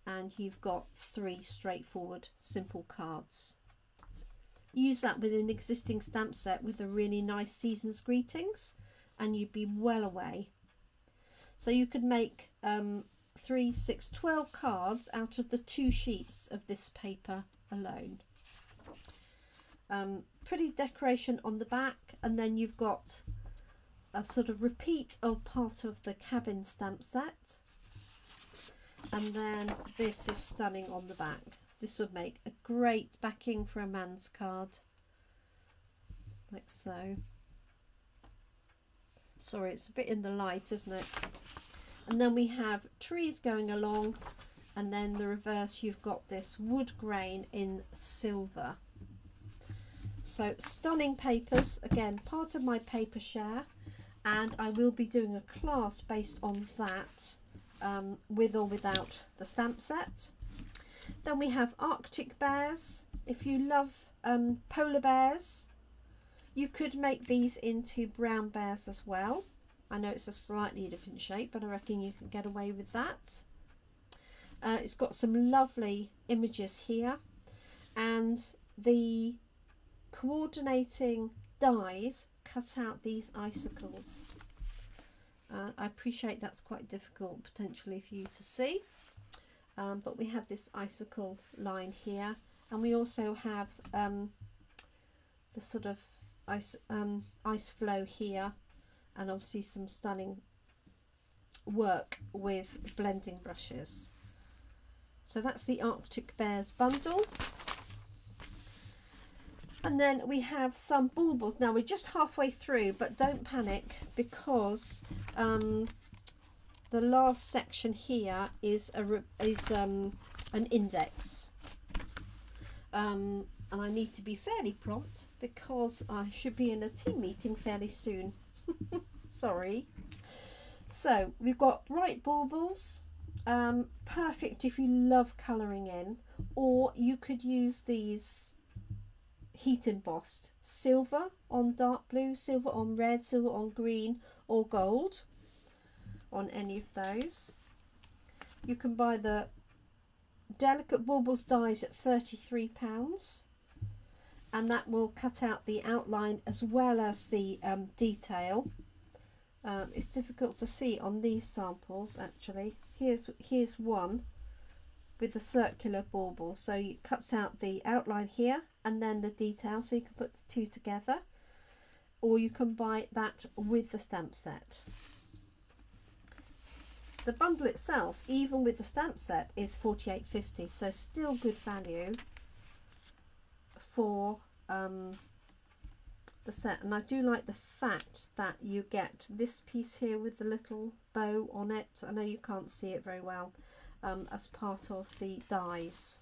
and you've got 3 straightforward simple cards. Use that with an existing stamp set with a really nice season's greetings and you'd be well away. So you could make 3, 6, 12 cards out of the 2 sheets of this paper alone. Pretty decoration on the back, and then you've got a sort of repeat of part of the cabin stamp set, and then this is stunning on the back. This would make a great backing for a man's card, like so. Sorry, it's a bit in the light, isn't it? And then we have trees going along, and then the reverse you've got this wood grain in silver. So stunning papers, again part of my paper share, and I will be doing a class based on that, with or without the stamp set. Then we have Arctic bears. If you love polar bears, you could make these into brown bears as well. I know it's a slightly different shape, but I reckon you can get away with that. It's got some lovely images here, and the coordinating dies cut out these icicles. I appreciate that's quite difficult potentially for you to see, but we have this icicle line here, and we also have the sort of ice flow here, and obviously some stunning work with blending brushes. So that's the Arctic Bears bundle. And then we have some baubles. Now we're just halfway through, but don't panic, because the last section here is an index. And I need to be fairly prompt because I should be in a team meeting fairly soon. Sorry. So we've got bright baubles, perfect if you love colouring in, or you could use these heat embossed silver on dark blue, silver on red, silver on green, or gold on any of those. You can buy the delicate baubles dies at £33, and that will cut out the outline as well as the detail. It's difficult to see on these samples actually. Here's one with the circular bauble, so it cuts out the outline here and then the detail, so you can put the two together, or you can buy that with the stamp set. The bundle itself, even with the stamp set, is £48.50, so still good value for the set. And I do like the fact that you get this piece here with the little bow on it. I know you can't see it very well, as part of the dies.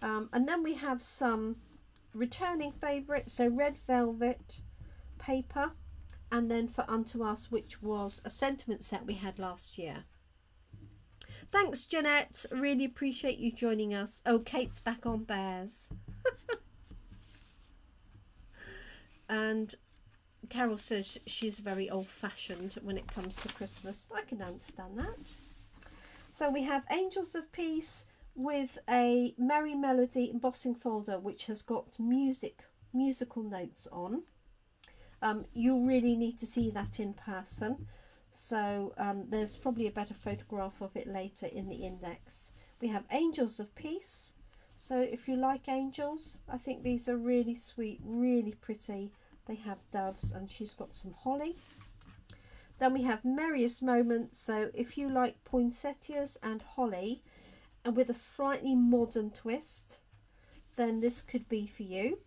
And then we have some returning favourites, so red velvet paper, and then For Unto Us, which was a sentiment set we had last year. Thanks, Jeanette, really appreciate you joining us. Oh, Kate's back on bears. And Carol says she's very old-fashioned when it comes to Christmas. I can understand that. So we have Angels of Peace with a Merry Melody embossing folder, which has got musical notes on. You'll really need to see that in person, so there's probably a better photograph of it later in the index. We have Angels of Peace, so if you like angels, I think these are really sweet, really pretty. They have doves, and she's got some holly. Then we have Merriest Moments. So if you like poinsettias and holly and with a slightly modern twist, then this could be for you,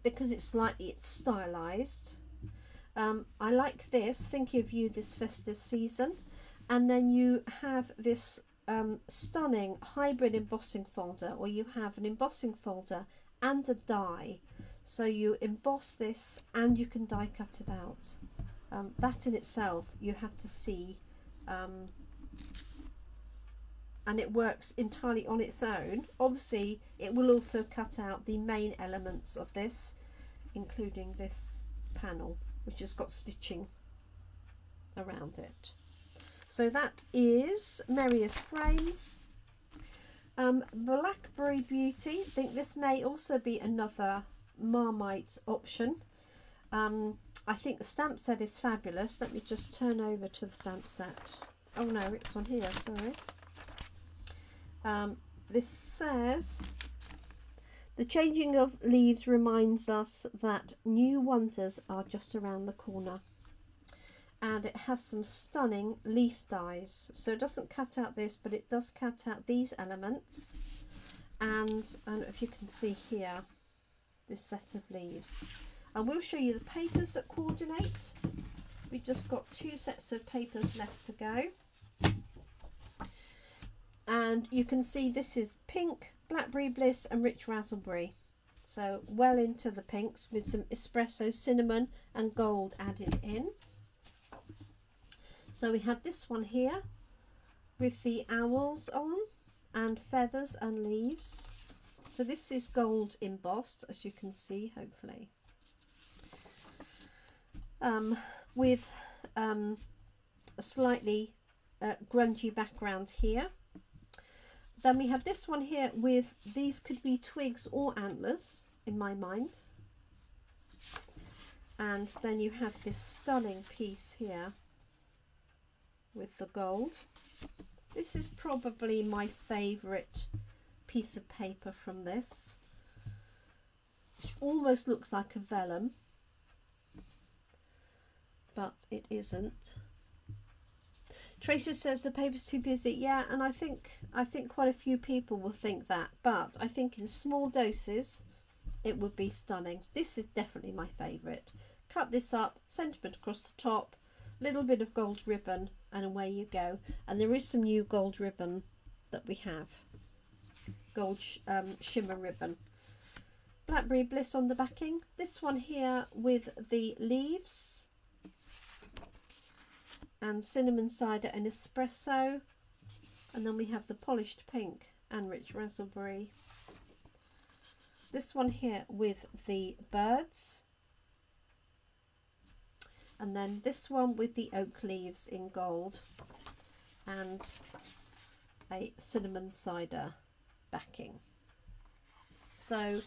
because it's stylized. I like this, thinking of you this festive season. And then you have this stunning hybrid embossing folder, or you have an embossing folder and a die. So you emboss this and you can die cut it out. That in itself you have to see, and it works entirely on its own. Obviously it will also cut out the main elements of this, including this panel which has got stitching around it. So that is Merriest Frames. Blackberry Beauty, I think this may also be another Marmite option. I think the stamp set is fabulous. Let me just turn over to the stamp set. Oh no, it's on here, sorry. This says, the changing of leaves reminds us that new wonders are just around the corner. And it has some stunning leaf dies. So it doesn't cut out this, but it does cut out these elements. And I don't know if you can see here, this set of leaves. And we'll show you the papers that coordinate. We've just got 2 sets of papers left to go. And you can see this is pink, blackberry bliss and rich raspberry. So well into the pinks with some espresso, cinnamon and gold added in. So we have this one here with the owls on and feathers and leaves. So this is gold embossed, as you can see, hopefully. With a slightly grungy background here. Then we have this one here with, these could be twigs or antlers in my mind. And then you have this stunning piece here with the gold. This is probably my favourite piece of paper from this, which almost looks like a vellum, but it isn't. Tracy says the paper's too busy. Yeah, and I think quite a few people will think that, but I think in small doses it would be stunning. This is definitely my favourite. Cut this up, sentiment across the top, little bit of gold ribbon, and away you go. And there is some new gold ribbon that we have, gold shimmer ribbon. Blackberry Bliss on the backing. This one here with the leaves and cinnamon cider and espresso, and then we have the polished pink and rich raspberry. This one here with the birds, and then this one with the oak leaves in gold and a cinnamon cider backing. So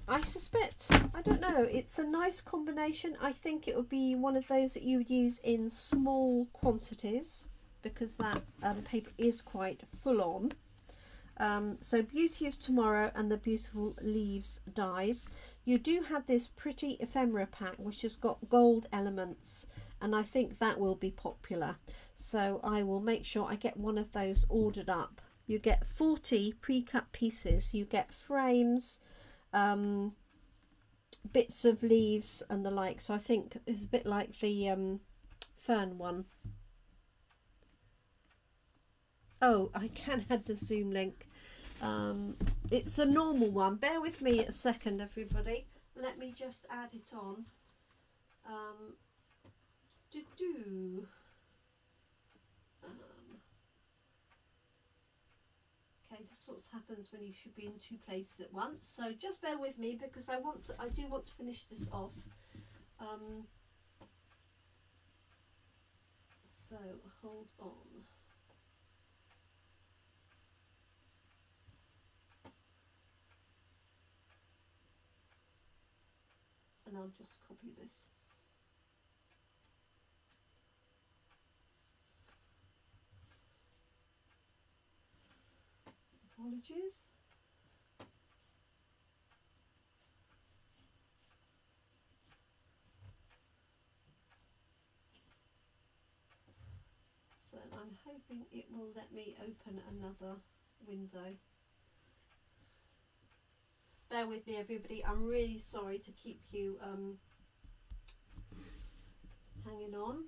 I suspect, I don't know, it's a nice combination. I think it would be one of those that you would use in small quantities, because that paper is quite full on. So Beauty of Tomorrow and the Beautiful Leaves dies. You do have this pretty ephemera pack which has got gold elements, and I think that will be popular. So I will make sure I get one of those ordered up. You get 40 pre-cut pieces, you get frames, bits of leaves and the like. So I think it's a bit like the fern one. Oh, I can add the Zoom link. It's the normal one. Bear with me a second, everybody. Let me just add it on. Okay, this is what happens when you should be in 2 places at once. So just bear with me, because I do want to finish this off. So hold on. And I'll just copy this. Apologies. So I'm hoping it will let me open another window. Bear with me, everybody. I'm really sorry to keep you hanging on.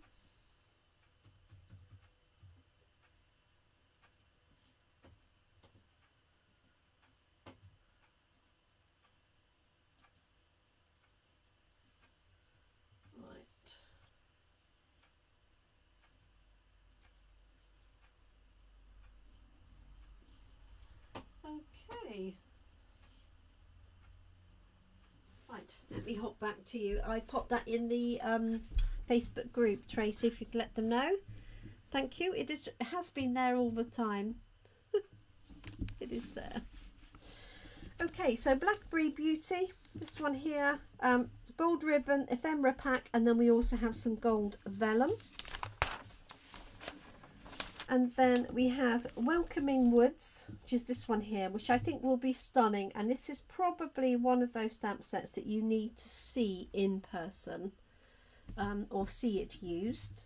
Right. Okay. Right, let me hop back to you. I popped that in the Facebook group, Tracy, if you could let them know. Thank you. It has been there all the time. It is there. Okay, so Blackberry Beauty, this one here, gold ribbon, ephemera pack, and then we also have some gold vellum. And then we have Welcoming Woods, which is this one here, which I think will be stunning. And this is probably one of those stamp sets that you need to see in person or see it used.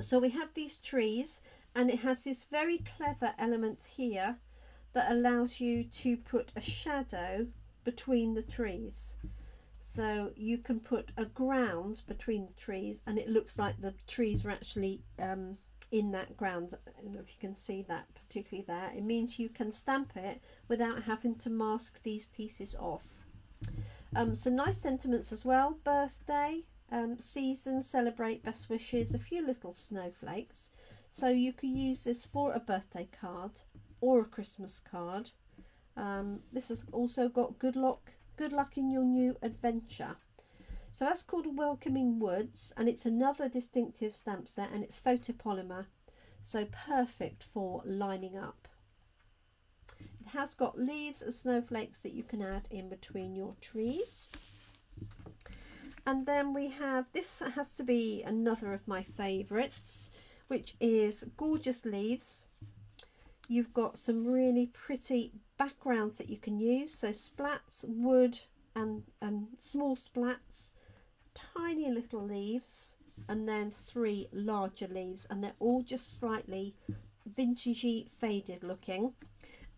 So we have these trees, and it has this very clever element here that allows you to put a shadow between the trees. So you can put a ground between the trees, and it looks like the trees are actually in that ground. I don't know if you can see that, particularly there. It means you can stamp it without having to mask these pieces off. Some nice sentiments as well: birthday, season, celebrate, best wishes, a few little snowflakes. So you could use this for a birthday card or a Christmas card. This has also got good luck in your new adventure. So that's called Welcoming Woods, and it's another distinctive stamp set, and it's photopolymer, so perfect for lining up. It has got leaves and snowflakes that you can add in between your trees. And then we have, this has to be another of my favorites, which is gorgeous leaves. You've got some really pretty backgrounds that you can use, so splats, wood, and small splats, tiny little leaves, and then 3 larger leaves, and they're all just slightly vintagey, faded looking.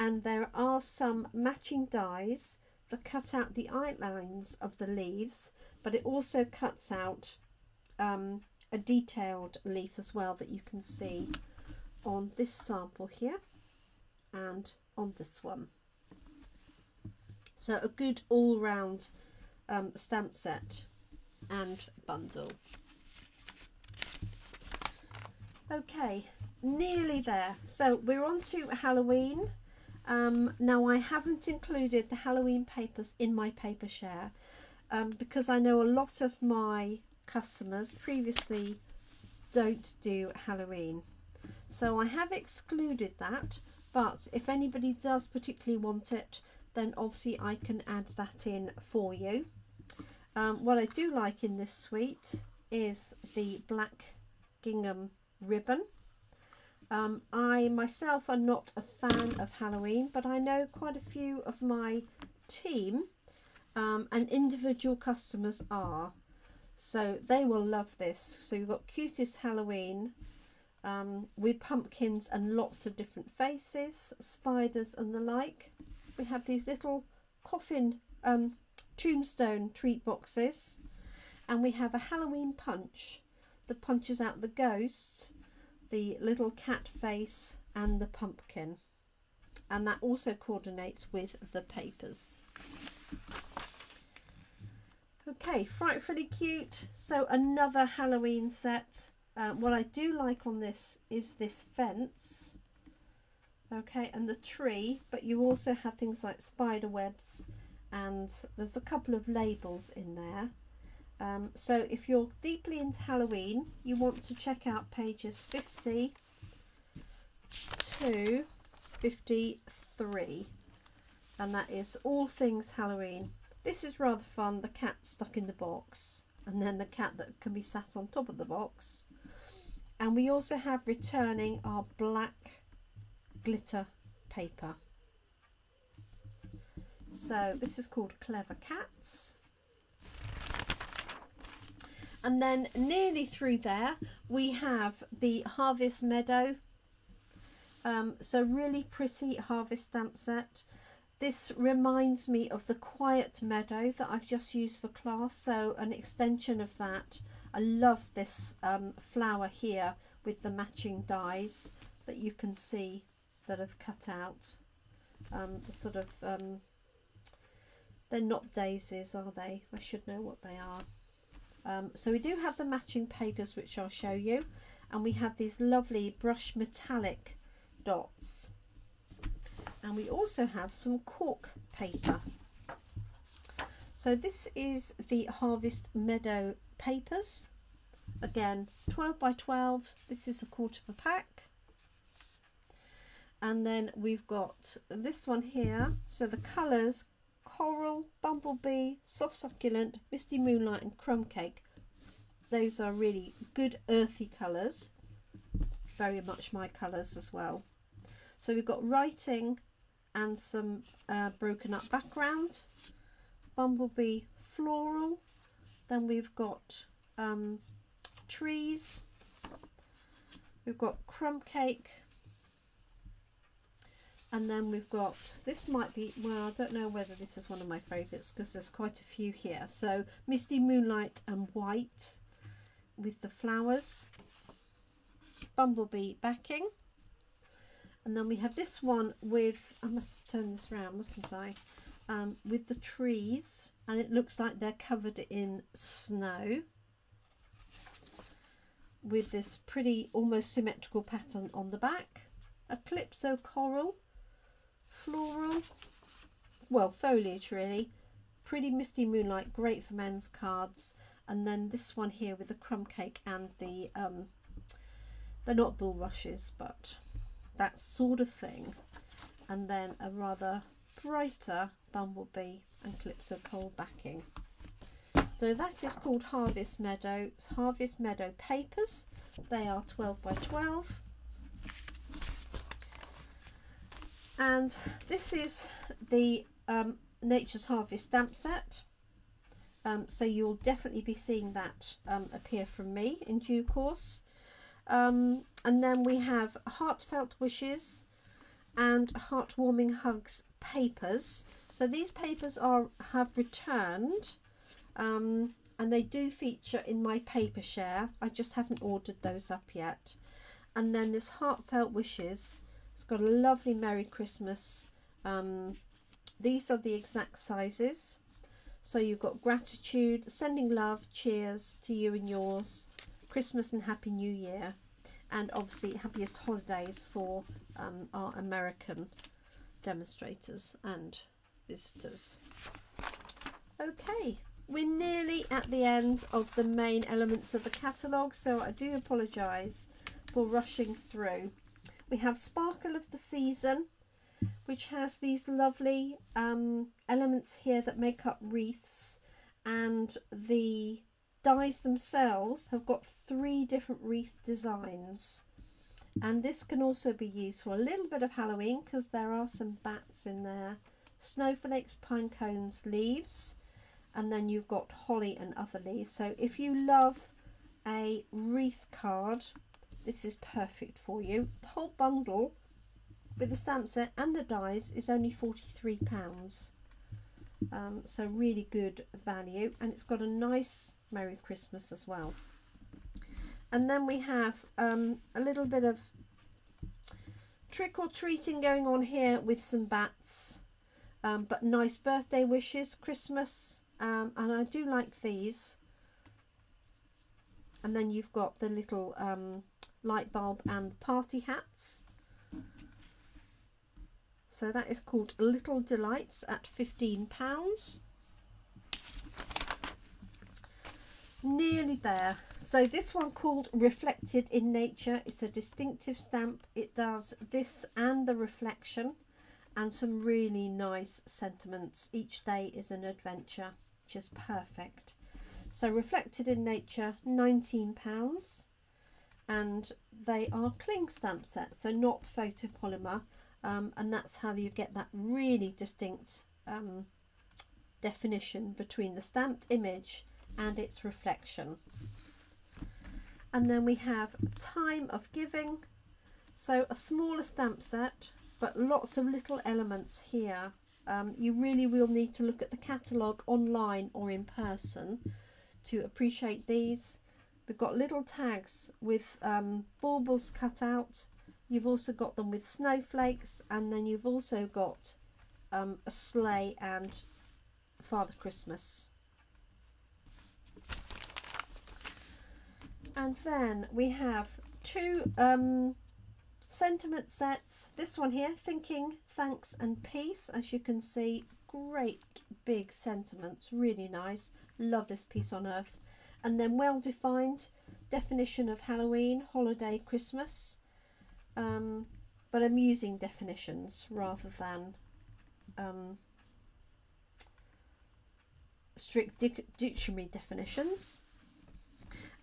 And there are some matching dies that cut out the outlines of the leaves, but it also cuts out a detailed leaf as well that you can see on this sample here and on this one. So a good all-round stamp set and bundle. Okay, nearly there. So we're on to Halloween. Now I haven't included the Halloween papers in my paper share because I know a lot of my customers previously don't do Halloween. So I have excluded that, but if anybody does particularly want it, then obviously I can add that in for you. What I do like in this suite is the black gingham ribbon. I myself are not a fan of Halloween, but I know quite a few of my team and individual customers are, so they will love this. So you've got Cutest Halloween with pumpkins and lots of different faces, spiders and the like. We have these little coffin tombstone treat boxes, and we have a Halloween punch that punches out the ghosts, the little cat face and the pumpkin, and that also coordinates with the papers. Okay, frightfully cute. So another Halloween set. What I do like on this is this fence, okay, and the tree, but you also have things like spider webs, and there's a couple of labels in there. So if you're deeply into Halloween, you want to check out pages 50 to 53, and that is all things Halloween. This is rather fun, the cat stuck in the box, and then the cat that can be sat on top of the box. And we also have returning our black glitter paper. So this is called Clever Cats. And then nearly through there we have the Harvest Meadow. So really pretty Harvest stamp set. This reminds me of the Quiet Meadow that I've just used for class, so an extension of that. I love this flower here with the matching dies that you can see that I've cut out. The sort of they're not daisies, are they? I should know what they are. So we do have the matching papers, which I'll show you, and we have these lovely brush metallic dots, and we also have some cork paper. So this is the Harvest Meadow papers, again 12 by 12. This is a quarter of a pack. And then we've got this one here, so the colours Coral, Bumblebee, Soft Succulent, Misty Moonlight and Crumb Cake. Those are really good earthy colours, very much my colours as well. So we've got writing and some broken up background, Bumblebee floral, then we've got trees, we've got Crumb Cake, and then we've got, this might be, well, I don't know whether this is one of my favourites because there's quite a few here. So Misty Moonlight and white with the flowers, Bumblebee backing. And then we have this one with, I must turn this around, mustn't I? With the trees, and it looks like they're covered in snow, with this pretty almost symmetrical pattern on the back. A Calypso Coral, floral, well, foliage really, pretty Misty Moonlight, great for men's cards. And then this one here with the Crumb Cake and the they're not bulrushes, but that sort of thing. And then a rather brighter Bumblebee and Calypso Coral backing. So that is called Harvest Meadow. It's Harvest Meadow papers. They are 12 by 12. And this is the Nature's Harvest stamp set. So you'll definitely be seeing that appear from me in due course. And then we have Heartfelt Wishes and Heartwarming Hugs papers. So these papers have returned, and they do feature in my paper share. I just haven't ordered those up yet. And then this Heartfelt Wishes, it's got a lovely Merry Christmas. These are the exact sizes. So you've got gratitude, sending love, cheers to you and yours, Christmas and Happy New Year, and obviously happiest holidays for our American demonstrators and visitors. Okay, we're nearly at the end of the main elements of the catalogue, so I do apologise for rushing through. We have Sparkle of the Season, which has these lovely elements here that make up wreaths, and the dies themselves have got 3 different wreath designs. And this can also be used for a little bit of Halloween because there are some bats in there, snowflakes, pine cones, leaves, and then you've got holly and other leaves. So if you love a wreath card, this is perfect for you. The whole bundle with the stamp set and the dies is only £43. So really good value, and it's got a nice Merry Christmas as well. And then we have a little bit of trick-or-treating going on here with some bats, but nice birthday wishes, Christmas, and I do like these. And then you've got the little light bulb and party hats. So that is called Little Delights at £15. Nearly there. So this one called Reflected in Nature. It's a distinctive stamp. It does this and the reflection and some really nice sentiments. Each day is an adventure, which is perfect. So Reflected in Nature, £19, and they are cling stamp sets, so not photopolymer, and that's how you get that really distinct definition between the stamped image and its reflection. And then we have time of giving, so a smaller stamp set but lots of little elements here. You really will need to look at the catalogue online or in person to appreciate these. We've got little tags with baubles cut out. You've also got them with snowflakes, and then you've also got a sleigh and Father Christmas. And then we have two sentiment sets. This one here, thinking, thanks and peace. As you can see, great big sentiments, really nice. Love this piece on earth. And then well defined definition of Halloween, holiday, Christmas, but amusing definitions rather than strict dictionary definitions.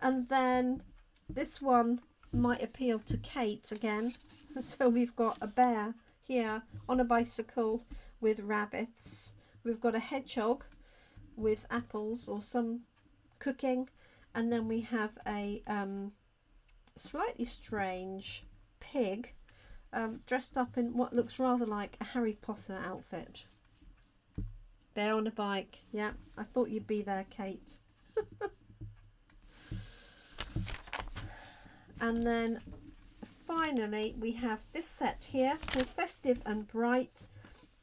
And then this one might appeal to Kate again. So we've got a bear here on a bicycle with rabbits. We've got a hedgehog with apples or some cooking, and then we have a slightly strange pig dressed up in what looks rather like a Harry Potter outfit. Bear on a bike. Yeah, I thought you'd be there, Kate. And then finally we have this set here called Festive and Bright.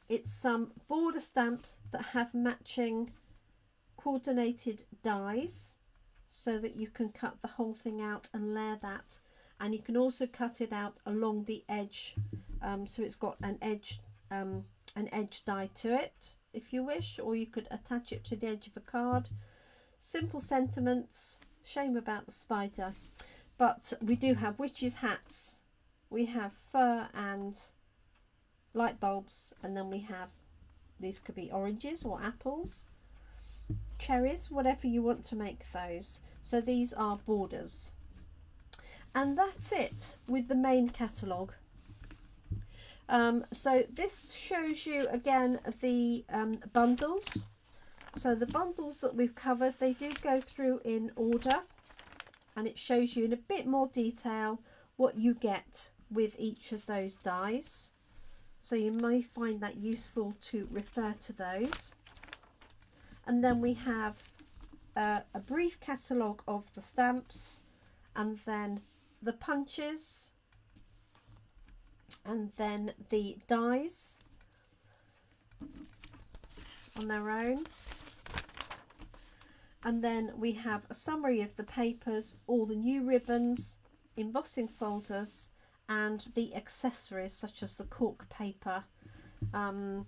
It's some border stamps that have matching coordinated dies so that you can cut the whole thing out and layer that, and you can also cut it out along the edge, so it's got an edge die to it if you wish, or you could attach it to the edge of a card. Simple sentiments. Shame about the spider. But we do have witches' hats, we have fur and light bulbs, and then we have, these could be oranges or apples, cherries, whatever you want to make those. So these are borders. And that's it with the main catalogue. So this shows you again the bundles. So the bundles that we've covered, they do go through in order, and it shows you in a bit more detail what you get with each of those dies. So you may find that useful to refer to those. And then we have a brief catalogue of the stamps, and then the punches, and then the dies on their own. And then we have a summary of the papers, all the new ribbons, embossing folders, and the accessories such as the cork paper, and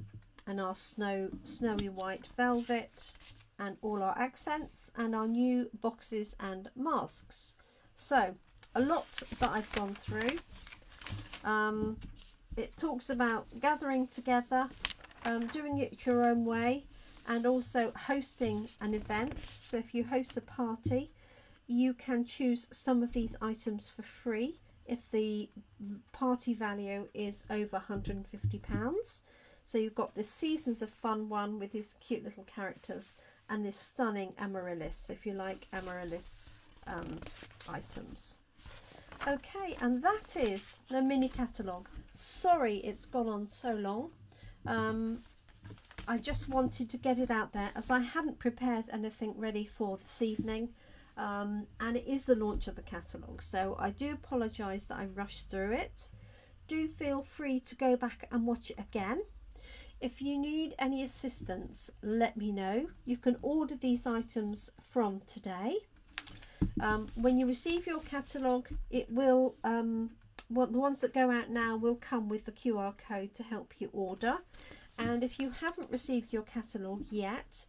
our snowy white velvet, and all our accents, and our new boxes and masks. So a lot that I've gone through. It talks about gathering together, doing it your own way, and also hosting an event. So if you host a party, you can choose some of these items for free if the party value is over £150. So you've got this Seasons of Fun one with these cute little characters, and this stunning amaryllis if you like amaryllis items. Okay, and that is the mini catalogue. Sorry it's gone on so long. I just wanted to get it out there as I hadn't prepared anything ready for this evening, and it is the launch of the catalogue, so I do apologise that I rushed through it. Do feel free to go back and watch it again. If you need any assistance, let me know. You can order these items from today. When you receive your catalogue, it will the ones that go out now will come with the QR code to help you order. And if you haven't received your catalogue yet,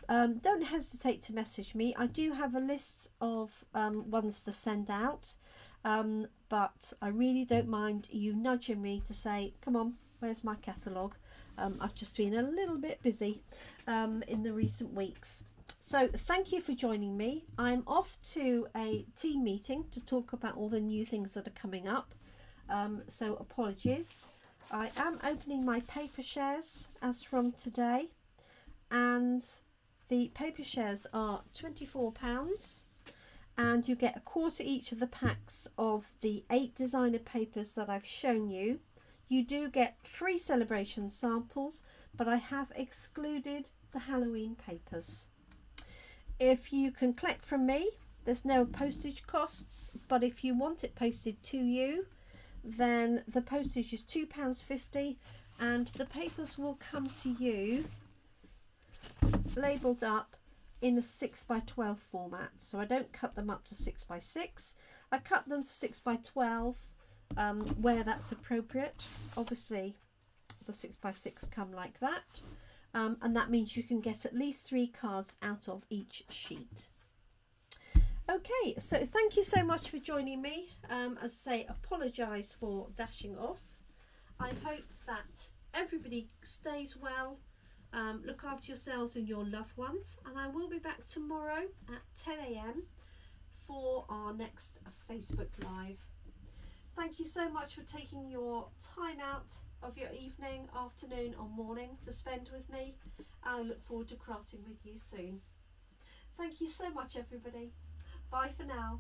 don't hesitate to message me. I do have a list of ones to send out, but I really don't mind you nudging me to say, come on, where's my catalogue? I've just been a little bit busy in the recent weeks. So thank you for joining me. I'm off to a team meeting to talk about all the new things that are coming up. So apologies. I am opening my paper shares as from today, and The paper shares are £24, and you get a quarter each of the packs of the 8 designer papers that I've shown you. You do get 3 celebration samples, but I have excluded the Halloween papers. If you can collect from me, there's no postage costs, but if you want it posted to you, then the postage is £2.50, and the papers will come to you labelled up in a 6x12 format. So I don't cut them up to 6x6, I cut them to 6x12 where that's appropriate. Obviously the 6x6 come like that, and that means you can get at least 3 cards out of each sheet. Okay, so thank you so much for joining me. As I say, apologise for dashing off. I hope that everybody stays well. Look after yourselves and your loved ones, and I will be back tomorrow at 10 AM for our next Facebook Live. Thank you so much for taking your time out of your evening, afternoon or morning to spend with me. I look forward to crafting with you soon. Thank you so much, everybody. Bye for now.